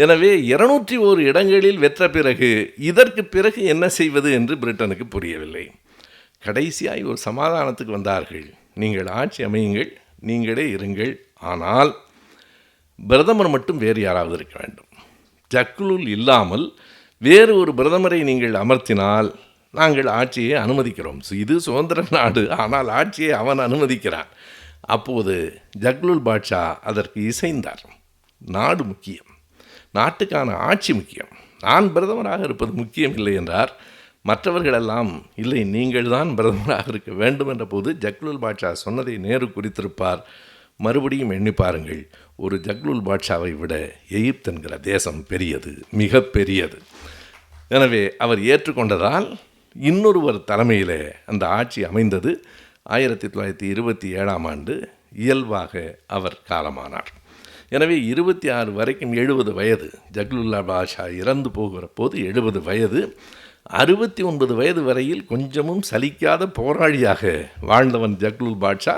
எனவே 201 இடங்களில் வெற்ற பிறகு இதற்கு பிறகு என்ன செய்வது என்று பிரிட்டனுக்கு புரியவில்லை. கடைசியாய் ஒரு சமாதானத்துக்கு வந்தார்கள். நீங்கள் ஆட்சி அமையுங்கள், நீங்களே இருங்கள், ஆனால் பிரதமர் மட்டும் வேறு யாராவது இருக்க வேண்டும். ஜக்லுல் இல்லாமல் வேறு ஒரு பிரதமரை நீங்கள் அமர்த்தினால் நாங்கள் ஆட்சியை அனுமதிக்கிறோம். இது சுதந்திர நாடு, ஆனால் ஆட்சியை அவன் அனுமதிக்கிறான். அப்போது ஜக்லுல் பாட்ஷா அதற்கு இசைந்தார். நாடு முக்கியம், நாட்டுக்கான ஆட்சி முக்கியம், நான் பிரதமராக இருப்பது முக்கியம் இல்லை என்றார். மற்றவர்களெல்லாம் இல்லை, நீங்கள் தான் பிரதமராக இருக்க வேண்டும் என்ற போது ஜக்லுல் பாட்ஷா சொன்னதை நேரு குறித்திருப்பார். மறுபடியும் எண்ணி பாருங்கள், ஒரு ஜக்லுல் பாட்ஷாவை விட எகிப்து என்கிற தேசம் பெரியது, மிக பெரியது. எனவே அவர் ஏற்றுக்கொண்டதால் இன்னொருவர் தலைமையில் அந்த ஆட்சி அமைந்தது. 1927 ஆண்டு இயல்பாக அவர் காலமானார். எனவே 26 வரைக்கும் 70 வயது. ஜக்லுல் பாட்ஷா இறந்து போகிற போது 70 வயது. 69 வயது வரையில் கொஞ்சமும் சலிக்காத போராளியாக வாழ்ந்தவன் ஜக்லுல் பாட்ஷா.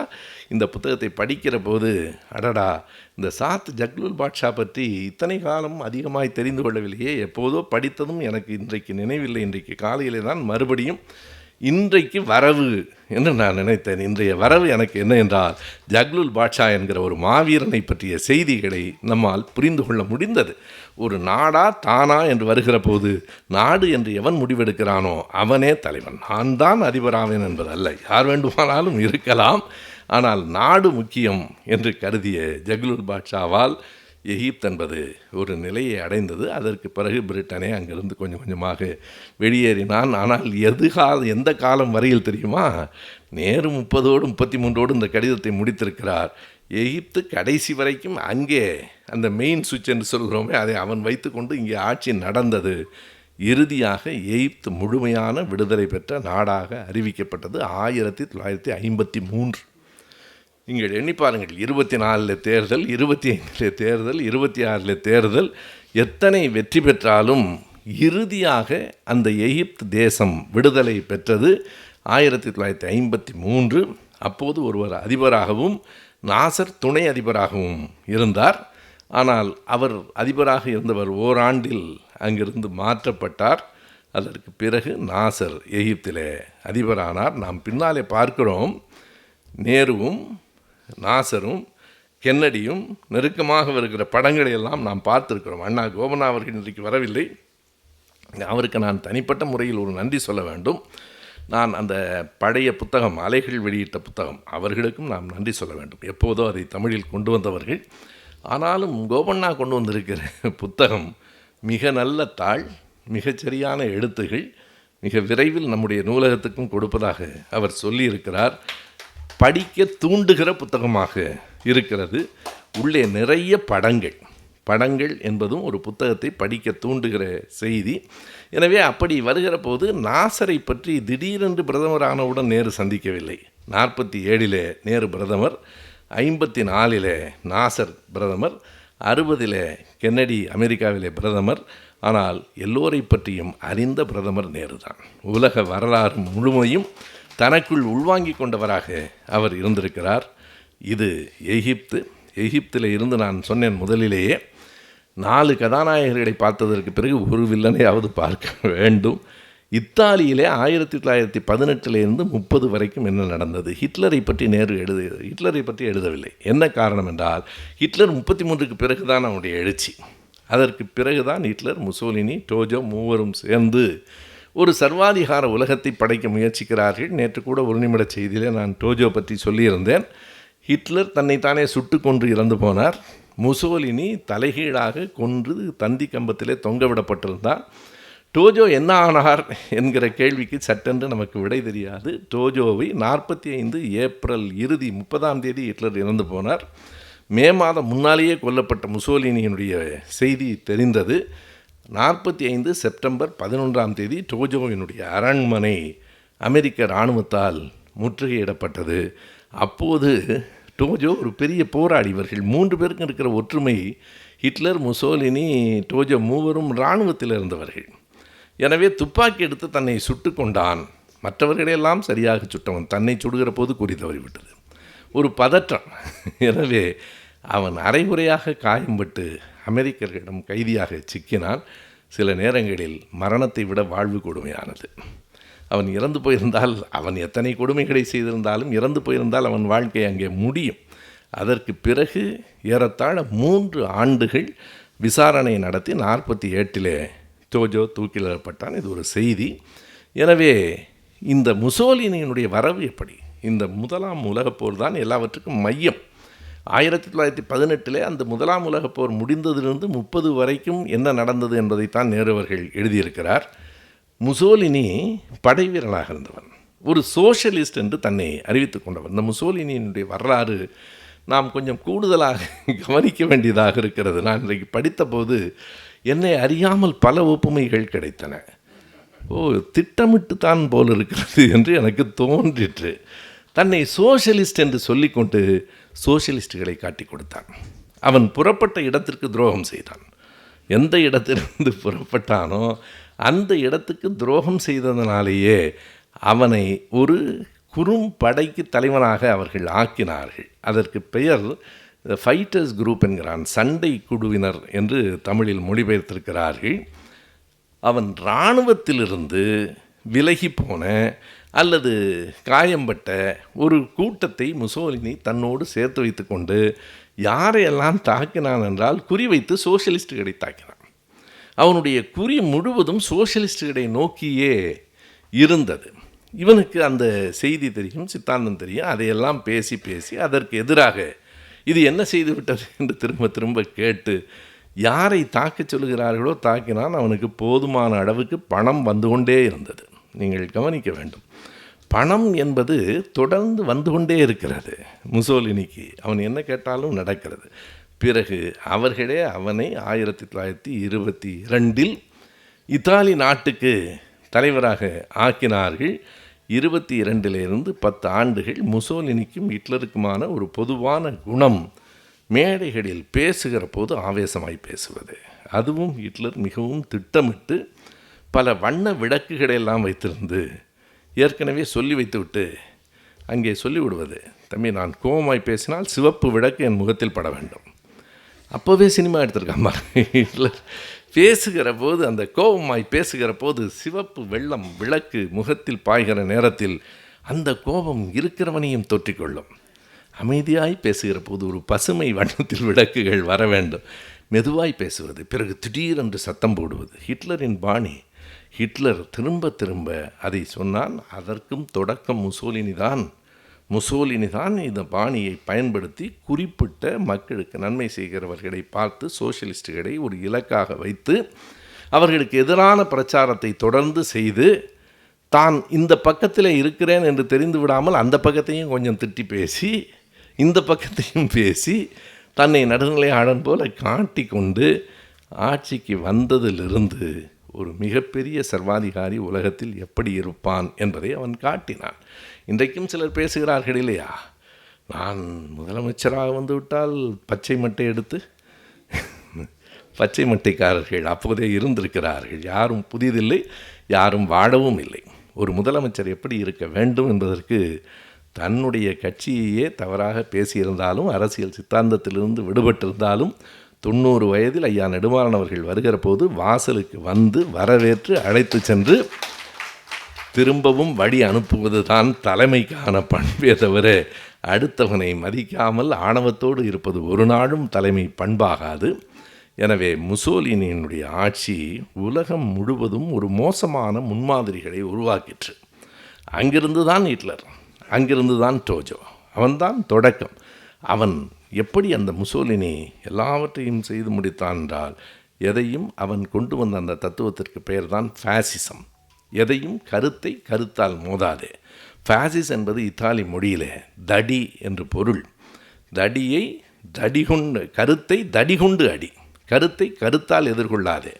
இந்த புத்தகத்தை படிக்கிற போது, அடடா, இந்த சாத் ஜக்லுல் பாட்ஷா பற்றி இத்தனை காலம் அதிகமாய் தெரிந்து கொள்ளவில்லையே, எப்போதோ படித்ததும் எனக்கு இன்றைக்கு நினைவில்லை. இன்றைக்கு காலையிலே தான் மறுபடியும் இன்றைக்கு வரவு என்று நான் நினைத்தேன். இன்றைய வரவு எனக்கு என்ன என்றால், ஜக்லுல் பாட்ஷா என்கிற ஒரு மாவீரனை பற்றிய செய்திகளை நம்மால் புரிந்து கொள்ள முடிந்தது. ஒரு நாடா தானா என்று வருகிற போது, நாடு என்று எவன் முடிவெடுக்கிறானோ அவனே தலைவன். நான் தான் அதிபராவேன் என்பதல்ல, யார் வேண்டுமானாலும் இருக்கலாம், ஆனால் நாடு முக்கியம் என்று கருதிய ஜக்லுல் பாட்ஷாவால் எகிப்து என்பது ஒரு நிலையை அடைந்தது. அதற்கு பிறகு பிரிட்டனே அங்கிருந்து கொஞ்சம் கொஞ்சமாக வெளியேறினான். ஆனால் எந்த காலம் வரையில் தெரியுமா? நேரு 30ஓடு 33ஓடு இந்த கடிதத்தை முடித்திருக்கிறார். எகிப்து கடைசி வரைக்கும் அங்கே அந்த மெயின் சுவிட்ச் என்று சொல்கிறோமே, அதை அவன் வைத்துக்கொண்டு இங்கே ஆட்சி நடந்தது. இறுதியாக எகிப்து முழுமையான விடுதலை பெற்ற நாடாக அறிவிக்கப்பட்டது 1953. நீங்கள் எண்ணி பாருங்கள், 24 தேர்தல், 25 தேர்தல், 26 தேர்தல், எத்தனை வெற்றி பெற்றாலும் இறுதியாக அந்த எகிப்து தேசம் விடுதலை பெற்றது 1953. அப்போது ஒருவர் அதிபராகவும் நாசர் துணை அதிபராகவும் இருந்தார். ஆனால் அவர் அதிபராக இருந்தவர் ஓராண்டில் அங்கிருந்து மாற்றப்பட்டார். அதற்கு பிறகு நாசர் எகிப்திலே அதிபரானார். நாம் பின்னாலே பார்க்கிறோம், நேருவும் நாசரும் கென்னடியும் நெருக்கமாக வருகிற படங்களை எல்லாம் நாம் பார்த்துருக்கிறோம். அண்ணா கோபண்ணா அவர்கள் இன்றைக்கு வரவில்லை. அவருக்கு நான் தனிப்பட்ட முறையில் ஒரு நன்றி சொல்ல வேண்டும். நான் அந்த பழைய புத்தகம், அலைகள் வெளியிட்ட புத்தகம், அவர்களுக்கும் நாம் நன்றி சொல்ல வேண்டும். எப்போதோ அதை தமிழில் கொண்டு வந்தவர்கள். ஆனாலும் கோபண்ணா கொண்டு வந்திருக்கிற புத்தகம் மிக நல்ல தாள், மிகச்சரியான எழுத்துகள், மிக விரைவில் நம்முடைய நூலகத்துக்கும் கொடுப்பதாக அவர் சொல்லியிருக்கிறார். படிக்க தூண்டுகிற புத்தகமாக இருக்கிறது. உள்ளே நிறைய படங்கள் என்பதும் ஒரு புத்தகத்தை படிக்க தூண்டுகிற செய்தி. எனவே அப்படி வருகிற போது நாசரை பற்றி திடீரென்று பிரதமர் ஆனவுடன் நேரு சந்திக்கவில்லை. 47 நேரு பிரதமர், 54 நாசர் பிரதமர், 60 கென்னடி அமெரிக்காவிலே பிரதமர். ஆனால் எல்லோரை பற்றியும் அறிந்த பிரதமர் நேரு தான். உலக வரலாறு முழுமையும் தனக்குள் உள்வாங்கி கொண்டவராக அவர் இருந்திருக்கிறார். இது எகிப்தில் இருந்து நான் சொன்னேன் முதலிலேயே, 4 கதாநாயகர்களை பார்த்ததற்கு பிறகு ஒரு வில்லனையாவது பார்க்க வேண்டும். இத்தாலியிலே 1918 30 வரைக்கும் என்ன நடந்தது? ஹிட்லரை பற்றி நேரு ஹிட்லரை பற்றி எழுதவில்லை. என்ன காரணம் என்றால், ஹிட்லர் 33க்கு பிறகு தான் அவனுடைய எழுச்சி. அதற்கு பிறகுதான் ஹிட்லர், முசோலினி, டோஜோ மூவரும் சேர்ந்து ஒரு சர்வாதிகார உலகத்தை படைக்க முயற்சிக்கிறார்கள். நேற்று கூட ஒரு நிமிட செய்தியிலே நான் டோஜோ பற்றி சொல்லியிருந்தேன். ஹிட்லர் தன்னைத்தானே சுட்டு கொன்று இறந்து போனார். முசோலினி தலைகீழாக கொன்று தந்தி கம்பத்திலே தொங்கவிடப்பட்டிருந்தார். டோஜோ என்ன ஆனார் என்கிற கேள்விக்கு சட்டென்று நமக்கு விடை தெரியாது. டோஜோவை 45 ஏப்ரல் இறுதி 30 ஹிட்லர் இறந்து போனார். மே மாதம் முன்னாலேயே கொல்லப்பட்ட முசோலினியினுடைய செய்தி தெரிந்தது. 45 செப்டம்பர் 11 டோஜோவினுடைய அரண்மனை அமெரிக்க இராணுவத்தால் முற்றுகையிடப்பட்டது. அப்போது டோஜோ ஒரு பெரிய போராடி. இவர்கள் 3 பேருக்கும் இருக்கிற ஒற்றுமை, ஹிட்லர், முசோலினி, டோஜோ மூவரும் இராணுவத்தில் இருந்தவர்கள். எனவே துப்பாக்கி எடுத்து தன்னை சுட்டு கொண்டான். மற்றவர்களையெல்லாம் சரியாக சுட்டவன் தன்னை சுடுகிற போது குறி தவறிவிட்டது. ஒரு பதற்றம். எனவே அவன் அரைகுறையாக காயம்பட்டு அமெரிக்கர்களிடம் கைதியாக சிக்கினான். சில நேரங்களில் மரணத்தை விட வாழ்வு கொடுமையானது. அவன் இறந்து போயிருந்தால், அவன் எத்தனை கொடுமைகளை செய்திருந்தாலும் இறந்து போயிருந்தால் அவன் வாழ்க்கை அங்கே முடியும். அதற்கு பிறகு ஏறத்தாழ 3 ஆண்டுகள் விசாரணை நடத்தி 48 டோஜோ தூக்கிலிடப்பட்டான். இது ஒரு செய்தி. எனவே இந்த முசோலினியினுடைய வரவு எப்படி? இந்த முதலாம் உலகப்போர் தான் எல்லாவற்றுக்கும் மையம். 1918 அந்த முதலாம் உலகப்போர் முடிந்ததிலிருந்து 30 வரைக்கும் என்ன நடந்தது என்பதைத்தான் நேரு அவர்கள் எழுதியிருக்கிறார். முசோலினி படை வீரனாக இருந்தவன், ஒரு சோஷலிஸ்ட் என்று தன்னை அறிவித்து கொண்டவன். இந்த முசோலினியினுடைய வரலாறு நாம் கொஞ்சம் கூடுதலாக கவனிக்க வேண்டியதாக இருக்கிறது. நான் இன்றைக்கு படித்த போது என்னை அறியாமல் பல ஒப்புமைகள் கிடைத்தன. திட்டமிட்டு தான் போல் இருக்கிறது என்று எனக்கு தோன்றிற்று. தன்னை சோஷலிஸ்ட் என்று சொல்லிக்கொண்டு சோஷலிஸ்டுகளை காட்டி கொடுத்தான். அவன் புறப்பட்ட இடத்திற்கு துரோகம் செய்தான். எந்த இடத்திலிருந்து புறப்பட்டானோ அந்த இடத்துக்கு துரோகம் செய்ததனாலேயே அவனை ஒரு குறும்படைக்கு தலைவனாக அவர்கள் ஆக்கினார்கள். அதற்கு பெயர் ஃபைட்டர்ஸ் குரூப் என்கிறான், சண்டை குழுவினர் என்று தமிழில் மொழிபெயர்த்திருக்கிறார்கள். அவன் இராணுவத்திலிருந்து விலகி போன அல்லது காயம்பட்ட ஒரு கூட்டத்தை முசோலினி தன்னோடு சேர்த்து வைத்து கொண்டு யாரையெல்லாம் தாக்கினான் என்றால் குறிவைத்து சோஷலிஸ்டுகளை தாக்கினான். அவனுடைய குறி முழுவதும் சோஷலிஸ்டுகளை நோக்கியே இருந்தது. இவனுக்கு அந்த செய்தி தெரியும், சித்தாந்தம் தெரியும். அதையெல்லாம் பேசி பேசி அதற்கு எதிராக இது என்ன செய்து விட்டது என்று திரும்ப திரும்ப கேட்டு யாரை தாக்கச் சொல்கிறார்களோ தாக்கினான். அவனுக்கு போதுமான அளவுக்கு பணம் வந்து கொண்டே இருந்தது. நீங்கள் கவனிக்க வேண்டும், பணம் என்பது தொடர்ந்து வந்து கொண்டே இருக்கிறது முசோலினிக்கு. அவன் என்ன கேட்டாலும் நடக்கிறது. பிறகு அவர்களே அவனை 1922 இத்தாலி நாட்டுக்கு தலைவராக ஆக்கினார்கள். 22 10 ஆண்டுகள் முசோலினிக்கும் ஹிட்லருக்குமான ஒரு பொதுவான குணம், மேடைகளில் பேசுகிற போது ஆவேசமாய் பேசுவது. அதுவும் ஹிட்லர் மிகவும் திட்டமிட்டு பல வண்ண விளக்குகளெல்லாம் வைத்திருந்து ஏற்கனவே சொல்லி வைத்துவிட்டு அங்கே சொல்லிவிடுவது, தம்பி நான் கோபமாய் பேசினால் சிவப்பு விளக்கு என் முகத்தில் பட வேண்டும். அப்போவே சினிமா எடுத்திருக்காமா ஹிட்லர். பேசுகிற போது, அந்த கோபமாய் பேசுகிற போது சிவப்பு வெள்ளம் விளக்கு முகத்தில் பாய்கிற நேரத்தில் அந்த கோபம் இருக்கிறவனையும் தொற்றிக்கொள்ளும். அமைதியாய் பேசுகிற போது ஒரு பசுமை வண்ணத்தில் விளக்குகள் வர வேண்டும். மெதுவாய் பேசுவது, பிறகு திடீரென்று சத்தம் போடுவது ஹிட்லரின் பாணி. ஹிட்லர் திரும்ப திரும்ப அதை சொன்னால் அதற்கும் தொடக்கம் முசோலினி தான் இந்த பாணியை பயன்படுத்தி குறிப்பிட்ட மக்களுக்கு நன்மை செய்கிறவர்களை பார்த்து சோஷலிஸ்டுகளை ஒரு இலக்காக வைத்து அவர்களுக்கு எதிரான பிரச்சாரத்தை தொடர்ந்து செய்து தான் இந்த பக்கத்தில் இருக்கிறேன் என்று தெரிந்து விடாமல் அந்த பக்கத்தையும் கொஞ்சம் திட்டி பேசி இந்த பக்கத்தையும் பேசி தன்னை நடுநிலையாளன் போல காட்டி கொண்டு ஆட்சிக்கு வந்ததிலிருந்து ஒரு மிகப்பெரிய சர்வாதிகாரி உலகத்தில் எப்படி இருப்பான் என்பதை அவன் காட்டினான். இன்றைக்கும் சிலர் பேசுகிறார்கள் இல்லையா, நான் முதலமைச்சராக வந்துவிட்டால் பச்சை மட்டை எடுத்து பச்சை மட்டைக்காரர்கள் அப்போதே இருந்திருக்கிறார்கள். யாரும் புதிதில்லை, யாரும் வாழவும் இல்லை. ஒரு முதலமைச்சர் எப்படி இருக்க வேண்டும் என்பதற்கு தன்னுடைய கட்சியையே தவறாக பேசியிருந்தாலும் அரசியல் சித்தாந்தத்திலிருந்து விடுபட்டிருந்தாலும் 90 வயதில் ஐயா நெடுமாறன் அவர்கள் வருகிற போது வாசலுக்கு வந்து வரவேற்று அழைத்து சென்று திரும்பவும் வழி அனுப்புவது தான் தலைமைக்கான பண்பே தவிர அடுத்தவனை மதிக்காமல் ஆணவத்தோடு இருப்பது ஒரு நாளும் தலைமை பண்பாகாது. எனவே முசோலினியினுடைய ஆட்சி உலகம் முழுவதும் ஒரு மோசமான முன்மாதிரிகளை உருவாக்கிற்று. அங்கிருந்து தான் ஹிட்லர், அங்கிருந்து தான் டோஜோ, அவன்தான் தொடக்கம். அவன் எப்படி அந்த முசோலினி எல்லாவற்றையும் செய்து முடித்தான் என்றால், எதையும் அவன் கொண்டு வந்த அந்த தத்துவத்திற்கு பெயர் தான் ஃபேசிசம். எதையும் கருத்தை கருத்தால் மோதாதே. ஃபேசிஸ் என்பது இத்தாலி மொழியிலே தடி என்று பொருள். தடியை தடிகொண்டு, கருத்தை தடிகொண்டு அடி, கருத்தை கருத்தால் எதிர்கொள்ளாதே,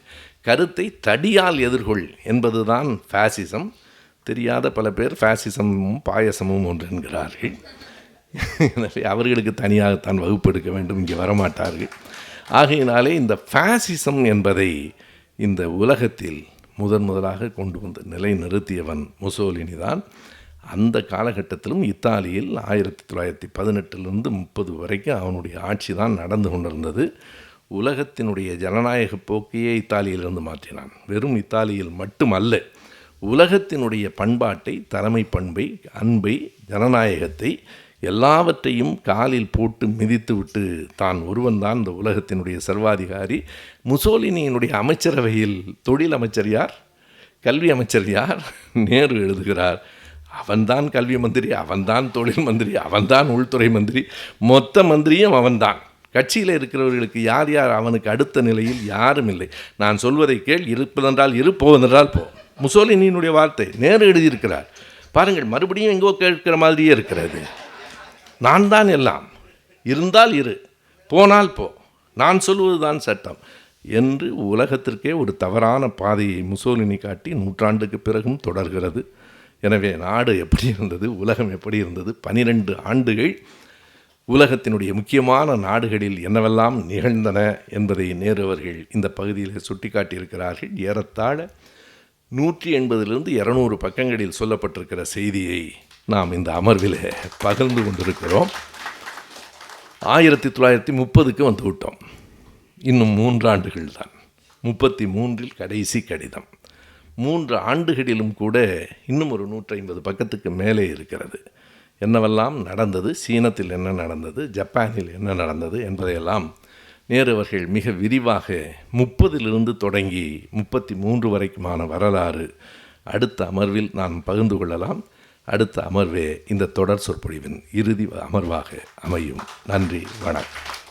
கருத்தை தடியால் எதிர்கொள் என்பது தான் ஃபேசிசம். தெரியாத பல பேர் ஃபேசிசமும் பாயசமும் ஒன்று என்கிறார்கள். எனவே அவர்களுக்கு தனியாகத்தான் வகுப்பு எடுக்க வேண்டும், இங்கே வரமாட்டார்கள். ஆகையினாலே இந்த ஃபேசிசம் என்பதை இந்த உலகத்தில் முதலாக கொண்டு வந்து நிலைநிறுத்தியவன் முசோலினி தான். அந்த காலகட்டத்திலும் இத்தாலியில் 1918 30 வரைக்கும் அவனுடைய ஆட்சி தான் நடந்து கொண்டிருந்தது. உலகத்தினுடைய ஜனநாயக போக்கையே இத்தாலியிலிருந்து மாற்றினான். வெறும் இத்தாலியில் மட்டுமல்ல, உலகத்தினுடைய பண்பாட்டை, தலைமை பண்பை, அன்பை, ஜனநாயகத்தை எல்லாவற்றையும் காலில் போட்டு மிதித்துவிட்டு தான் ஒருவன் தான் இந்த உலகத்தினுடைய சர்வாதிகாரி. முசோலினியினுடைய அமைச்சரவையில் தொழில் அமைச்சர் யார், கல்வி அமைச்சர் யார்? நேரு எழுதுகிறார், அவன்தான் கல்வி மந்திரி, அவன்தான் தொழில் மந்திரி, அவன்தான் உள்துறை மந்திரி, மொத்த மந்திரியும் அவன்தான். கட்சியில் இருக்கிறவர்களுக்கு யார் யார் அவனுக்கு அடுத்த நிலையில் யாரும் இல்லை. நான் சொல்வதை கேள், இருப்பதென்றால் இரு, போவதென்றால் போ. முசோலினியினுடைய வார்த்தை நேரு எழுதியிருக்கிறார். பாருங்கள், மறுபடியும் எங்கோ கேட்கிற மாதிரியே இருக்கிறது. நான் தான் எல்லாம், இருந்தால் இரு, போனால் போ, நான் சொல்வது தான் சட்டம் என்று உலகத்திற்கே ஒரு தவறான பாதையை முசோலினி காட்டி நூற்றாண்டுக்கு பிறகும் தொடர்கிறது. எனவே நாடு எப்படி இருந்தது, உலகம் எப்படி இருந்தது, 12 ஆண்டுகள் உலகத்தினுடைய முக்கியமான நாடுகளில் என்னவெல்லாம் நிகழ்ந்தன என்பதை நேரு அவர்கள் இந்த பகுதியில் சுட்டி காட்டியிருக்கிறார்கள். ஏறத்தாழ 180 200 பக்கங்களில் சொல்லப்பட்டிருக்கிற செய்தியை நாம் இந்த அமர்வில் பகிர்ந்து கொண்டிருக்கிறோம். 1930க்கு வந்து விட்டோம். இன்னும் 3 ஆண்டுகள் தான். 33இல் கடைசி கடிதம். 3 ஆண்டுகளிலும் கூட இன்னும் ஒரு 150 பக்கத்துக்கு மேலே இருக்கிறது. என்னவெல்லாம் நடந்தது, சீனத்தில் என்ன நடந்தது, ஜப்பானில் என்ன நடந்தது என்பதையெல்லாம் நேரு அவர்கள் மிக விரிவாக 30லிருந்து தொடங்கி 33 வரைக்குமான வரலாறு அடுத்த அமர்வில் நான் பகிர்ந்து கொள்ளலாம். அடுத்த அமர்வே இந்த தொடர் சொற்பொழிவின் இறுதி அமர்வாக அமையும். நன்றி, வணக்கம்.